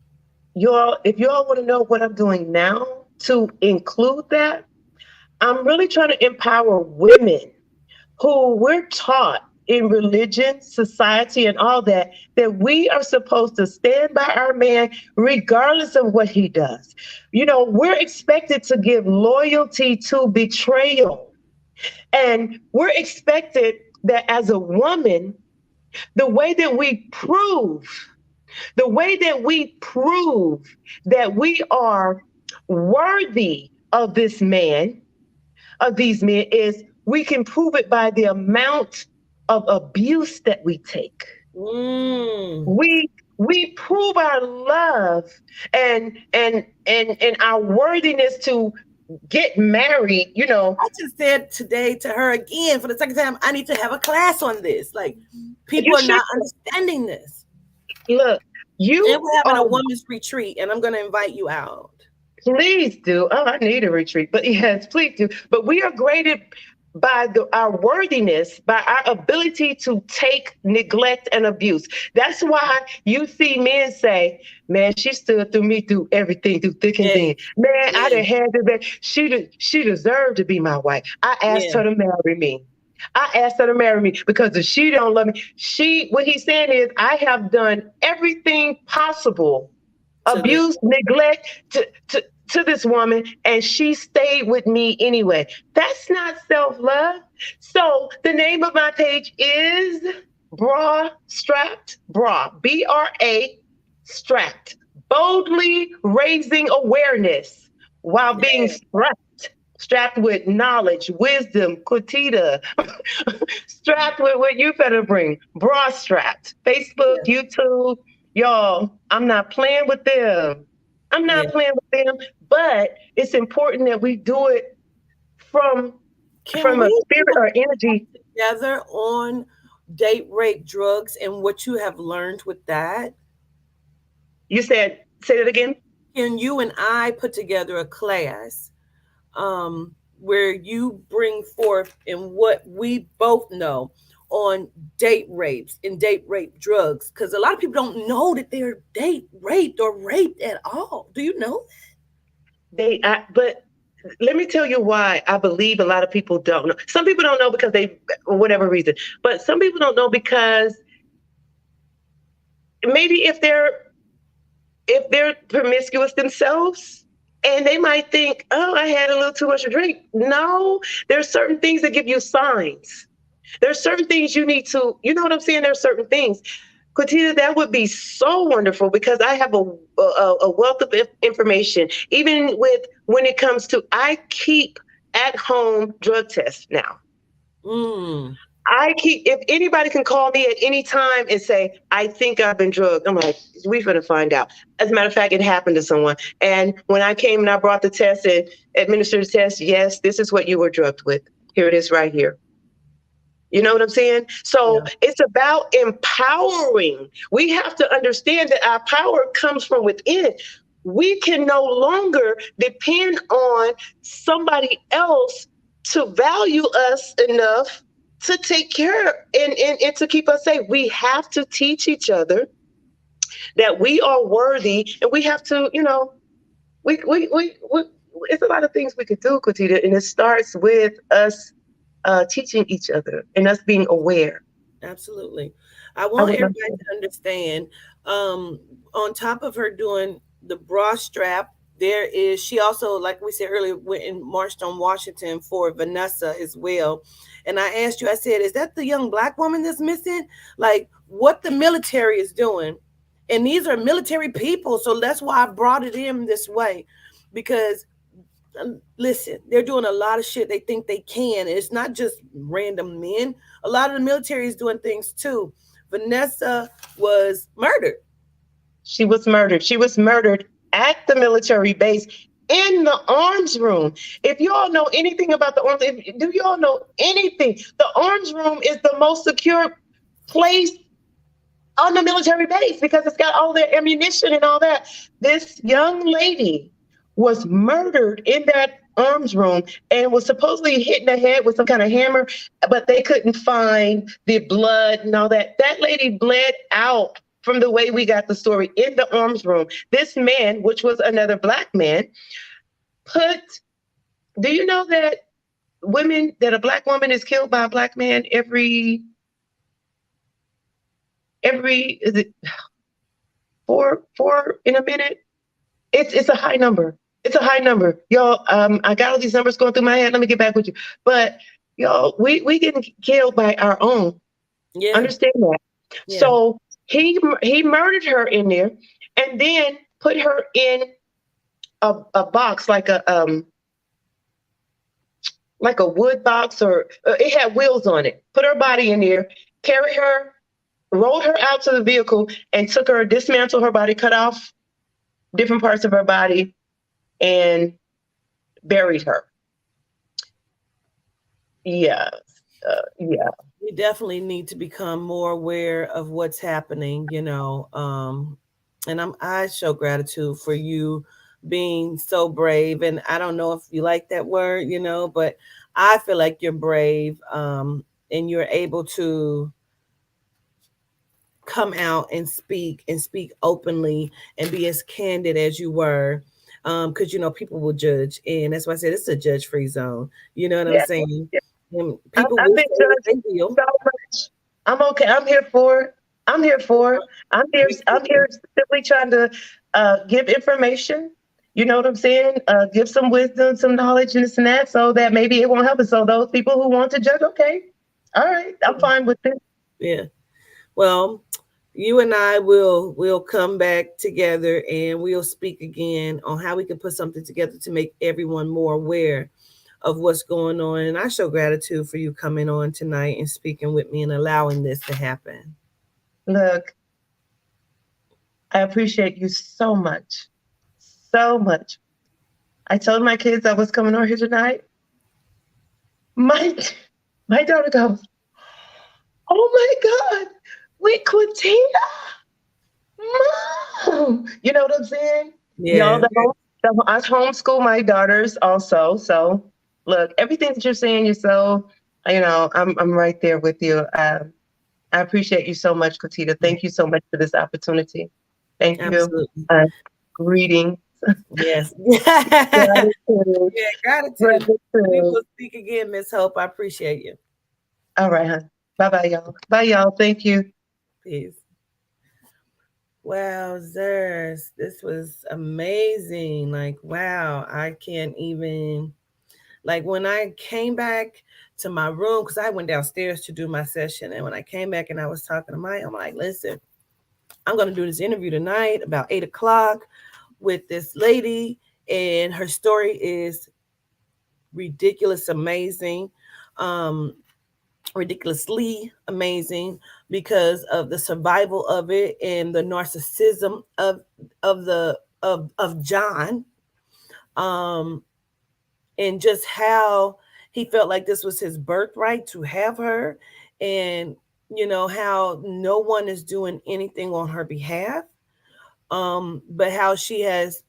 If you all want to know what I'm doing now to include that, I'm really trying to empower women who we're taught in religion, society, and all that we are supposed to stand by our man regardless of what he does. We're expected to give loyalty to betrayal. And we're expected that as a woman, the way that we prove The way that we prove that we are worthy of this man, of these men, is we can prove it by the amount of abuse that we take. Mm. We prove our love and our worthiness to get married, you know. I just said today to her again for the second time, I need to have a class on this. Like, people You are should not understanding this. look, And you we're having are, a women's retreat, and I'm going to invite you out. please do. Oh, I need a retreat, but yes, please do. But we are graded by our worthiness, by our ability to take neglect and abuse. That's why you see men say, "Man, she stood through me through everything, through thick and Yeah, thin. Man, yeah, I done had to be. She deserved to be my wife. I asked yeah. her to marry me. I asked her to marry me because if she don't love me, what he's saying is, I have done everything possible, To this, abuse, neglect to this woman, and she stayed with me anyway. That's not self-love. So the name of my page is Bra Strapped, Bra, BRA Strapped, boldly raising awareness while being yeah, strapped with knowledge, wisdom, Quatita, strapped with what you better bring. Bra strapped. Facebook, yeah, YouTube, y'all, I'm not playing with them. I'm yeah. not playing with them, but it's important that we do it from Can a we do spirit or energy. it together on date, rape, drugs, and what you have learned with that? You said, say that again. Can you and I put together a class where you bring forth in what we both know on date rapes and date rape drugs? Because a lot of people don't know that they're date raped or raped at all. Do you know? But let me tell you why I believe a lot of people don't know. Some people don't know because they, for whatever reason, but some people don't know because maybe if they're promiscuous themselves, and they might think, oh, I had a little too much to drink. No, there's certain things that give you signs. There's certain things you need to, you know what I'm saying? There's certain things. Quatita, that would be so wonderful because I have a wealth of information. Even with when it comes to, I keep at home drug tests now. Mm. If anybody can call me at any time and say, I think I've been drugged, I'm like, we're going to find out. As a matter of fact, it happened to someone. And when I came and I brought the test and administered the test, yes, this is what you were drugged with. Here it is right here. You know what I'm saying? So Yeah. it's about empowering. We have to understand that our power comes from within. We can no longer depend on somebody else to value us enough to take care and to keep us safe. We have to teach each other that we are worthy, and we have to, you know, we it's a lot of things we could do, Quatita, and it starts with us teaching each other and us being aware. Absolutely. I I want would love everybody to understand, on top of her doing the bra strap, there is, she also, like we said earlier, went and marched on Washington for Vanessa as well. And I asked you, I said, is that the young black woman that's missing? Like, what the military is doing. And these are military people. So that's why I brought it in this way. Because listen, they're doing a lot of shit they think they can. And it's not just random men. A lot of the military is doing things too. Vanessa was murdered. She was murdered. She was murdered at the military base in the arms room. If you all know anything about the arms, do you all know anything? The arms room is the most secure place on the military base because it's got all their ammunition and all that. This young lady was murdered in that arms room and was supposedly hit in the head with some kind of hammer, but they couldn't find the blood and all that. That lady bled out from the way we got the story in the arms room. This man, which was another black man, do you know that a black woman is killed by a black man every, is it four in a minute? It's a high number. It's a high number. Y'all, I got all these numbers going through my head. Let me get back with you. But y'all, we getting killed by our own. Yeah. Understand that. Yeah. So He murdered her in there, and then put her in a box like a wood box, or it had wheels on it. Put her body in there, carried her, rolled her out to the vehicle, and took her, dismantled her body, cut off different parts of her body, and buried her. Yeah. Yeah. We definitely need to become more aware of what's happening, and I show gratitude for you being so brave. And I don't know if you like that word, but I feel like you're brave, and you're able to come out and speak openly and be as candid as you were, because people will judge, and that's why I said it's a judge free zone. You know what I'm Yeah. saying? Yeah. And people I've will been say what they judged feel. so much. I'm okay. I'm here for it. I'm here for it. Me I'm too. here simply trying to give information. You know what I'm saying? Give some wisdom, some knowledge, and this and that, so that maybe it won't help us. So those people who want to judge, okay, all right, I'm fine with it. Yeah. Well, you and I will come back together and we'll speak again on how we can put something together to make everyone more aware of what's going on. And I show gratitude for you coming on tonight and speaking with me and allowing this to happen. Look, I appreciate you so much, so much. I told my kids I was coming over here tonight. My my daughter goes, "Oh my God, with Quintina, Mom!" You know what I'm saying? Y'all, Yeah. I homeschool my daughters also. So look, everything that you're saying, I'm right there with you. I appreciate you so much, Quintita. Thank you so much for this opportunity. Thank you. Absolutely. Uh, Greetings. Yes. Yeah, Gratitude. gratitude. We Gratitude. will speak again, Miss Hope. I appreciate you. All right, hon. Bye bye, y'all. Bye, y'all. Thank you. Peace. Wow, Zers, this was amazing. Like, wow, I can't even, like, when I came back to my room, because I went downstairs to do my session, and when I came back and I was talking to Mike, I'm like, listen, I'm going to do this interview tonight about 8 o'clock with this lady, and her story is ridiculous, amazing. Um, Ridiculously amazing because of the survival of it and the narcissism of John, um and just how he felt like this was his birthright to have her, and how no one is doing anything on her behalf, but how she has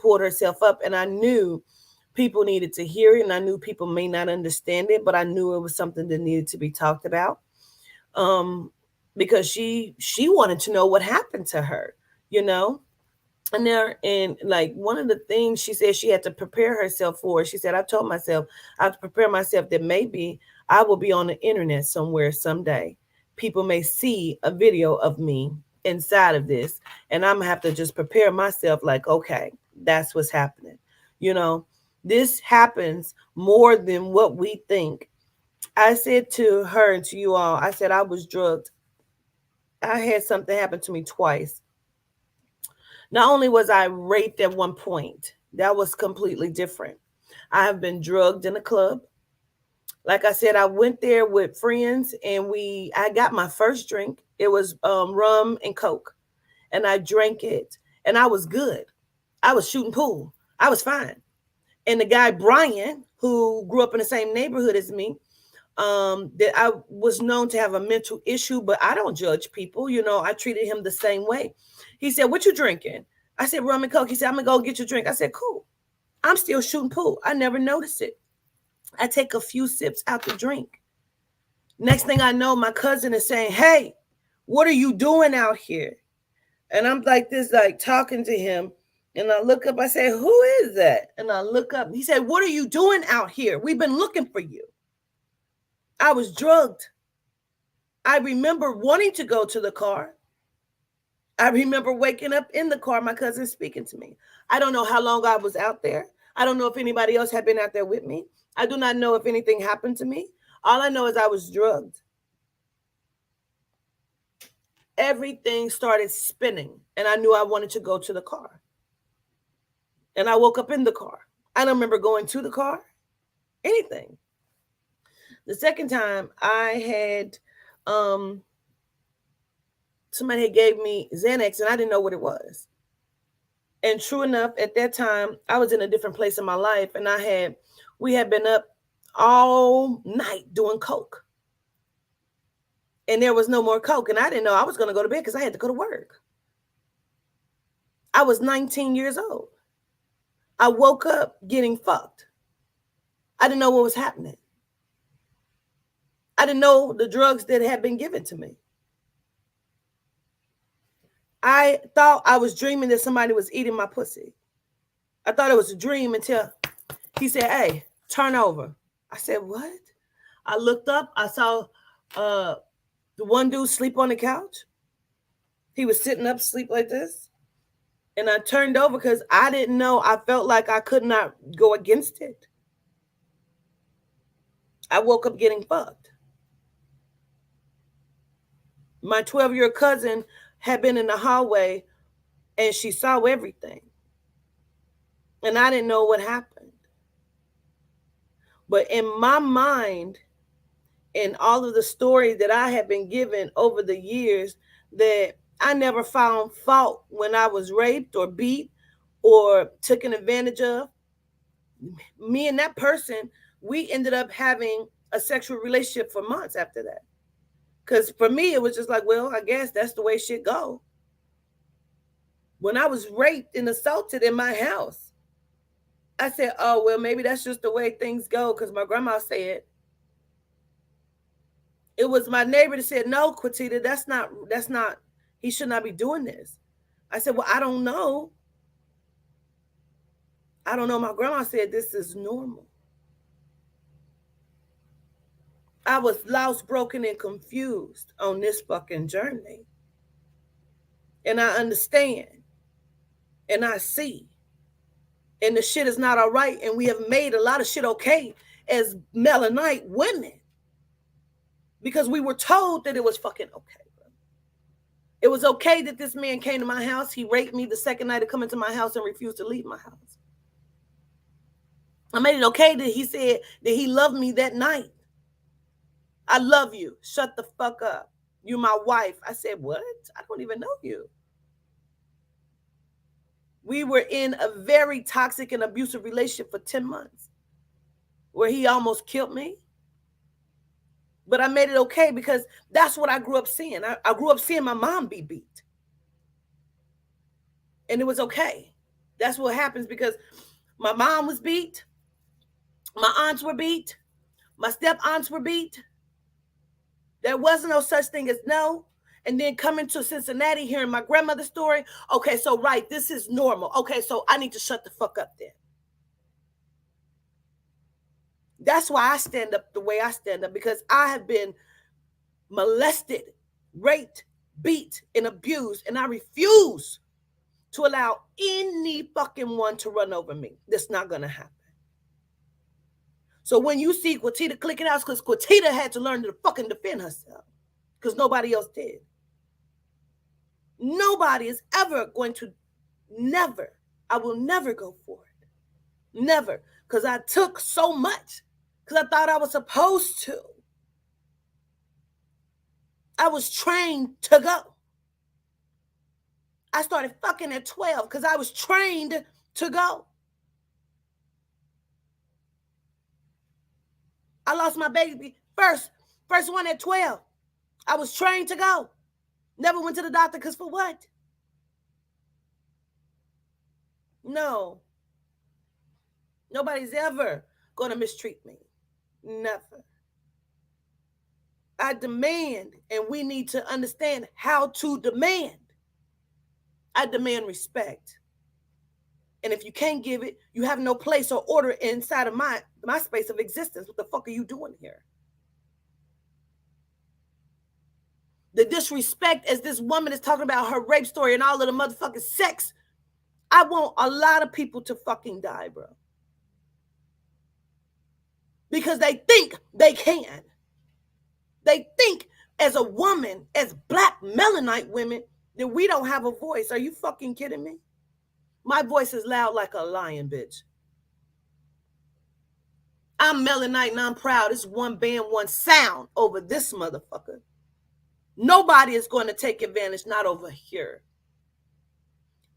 pulled herself up. And I knew people needed to hear it, and I knew people may not understand it, but I knew it was something that needed to be talked about, um because she wanted to know what happened to her, you know and like one of the things she said she had to prepare herself for, she said, I told myself I have to prepare myself that maybe I will be on the internet somewhere someday. People may see a video of me inside of this, and I'm gonna have to just prepare myself, like, okay, that's what's happening. you know this happens more than what we think. I said to her and to you all, I said I was drugged. I had something happen to me twice. Not only was I raped at one point, that was completely different. I have been drugged in a club. Like I said, I went there with friends, and I got my first drink. It was rum and coke, and I drank it, and I was good. I was shooting pool. I was fine. And the guy Brian, who grew up in the same neighborhood as me, that I was known to have a mental issue, but I don't judge people. I treated him the same way. He said, "What you drinking?" I said, "Rum and coke." He said, "I'm gonna go get your drink." I said, "Cool." I'm still shooting pool. I never noticed it. I take a few sips out the drink. Next thing I know, my cousin is saying, "Hey, what are you doing out here?" And I'm like this, like talking to him. And I look up, I say, "Who is that?" And I look up. He said, "What are you doing out here? We've been looking for you." I was drugged. I remember wanting to go to the car. I remember waking up in the car, my cousin speaking to me. I don't know how long I was out there. I don't know if anybody else had been out there with me. I do not know if anything happened to me. All I know is I was drugged. everything started spinning. And I knew I wanted to go to the car. And I woke up in the car. I don't remember going to the car, anything. The second time I had somebody had gave me Xanax and I didn't know what it was. And true enough, at that time, I was in a different place in my life, and we had been up all night doing coke. And there was no more coke, and I didn't know I was going to go to bed because I had to go to work. I was 19 years old. I woke up getting fucked. I didn't know what was happening. I didn't know the drugs that had been given to me. I thought I was dreaming that somebody was eating my pussy. I thought it was a dream until he said, "Hey, turn over." I said, "What?" I looked up. I saw the one dude sleep on the couch. He was sitting up, sleep like this. And I turned over because I didn't know. I felt like I could not go against it. I woke up getting fucked. My 12-year-old cousin had been in the hallway and she saw everything. And I didn't know what happened. But in my mind, in all of the stories that I have been given over the years, that I never found fault when I was raped or beat or taken advantage of. Me and that person, we ended up having a sexual relationship for months after that. Because for me, it was just like, well, I guess that's the way shit go. When I was raped and assaulted in my house, I said, oh, well, maybe that's just the way things go. Because my grandma said, it was my neighbor that said, no, Quatita, that's not, he should not be doing this. I said, well, I don't know. My grandma said this is normal. I was lost, broken, and confused on this fucking journey. And I understand. And I see. And the shit is not all right. And we have made a lot of shit okay as Melanite women. Because we were told that it was fucking okay. Bro. It was okay that this man came to my house. He raped me the second night of coming to my house and refused to leave my house. I made it okay that he said that he loved me that night. I love you. Shut the fuck up. You're my wife. I said, what? I don't even know you. We were in a very toxic and abusive relationship for 10 months where he almost killed me. But I made it okay because that's what I grew up seeing. I grew up seeing my mom be beat. And it was okay. That's what happens because my mom was beat. My aunts were beat. My step aunts were beat. There wasn't no such thing as no. And then coming to Cincinnati, hearing my grandmother's story. Okay, so right, this is normal. Okay, so I need to shut the fuck up then. That's why I stand up the way I stand up, because I have been molested, raped, beat, and abused, and I refuse to allow any fucking one to run over me. That's not going to happen. So when you see Quatita clicking out, because Quatita had to learn to fucking defend herself, because nobody else did. Nobody is ever going to, never. I will never go for it. Never. Because I took so much. Because I thought I was supposed to. I was trained to go. I started fucking at 12 because I was trained to go. I lost my baby first one at 12. I was trained to go. Never went to the doctor because for what? No. Nobody's ever going to mistreat me. Never. I demand, and we need to understand how to demand. I demand respect. And if you can't give it, you have no place or order inside of my space of existence. What the fuck are you doing here? The disrespect, as this woman is talking about her rape story and all of the motherfucking sex, I want a lot of people to fucking die, bro. Because they think they can. They think as a woman, as Black Melanite women, that we don't have a voice. Are you fucking kidding me? My voice is loud like a lion, bitch. I'm Melanite and I'm proud. It's one band, one sound over this motherfucker. Nobody is going to take advantage, not over here.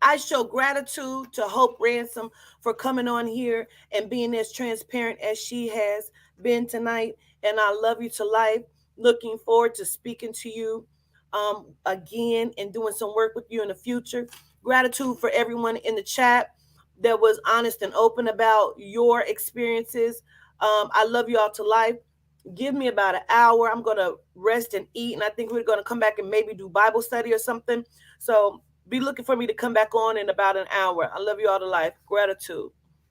I show gratitude to Hope Ransom for coming on here and being as transparent as she has been tonight. And I love you to life. Looking forward to speaking to you again and doing some work with you in the future. Gratitude for everyone in the chat that was honest and open about your experiences. I love you all to life. Give me about an hour. I'm going to rest and eat. And I think we're going to come back and maybe do Bible study or something. So be looking for me to come back on in about an hour. I love you all to life. Gratitude.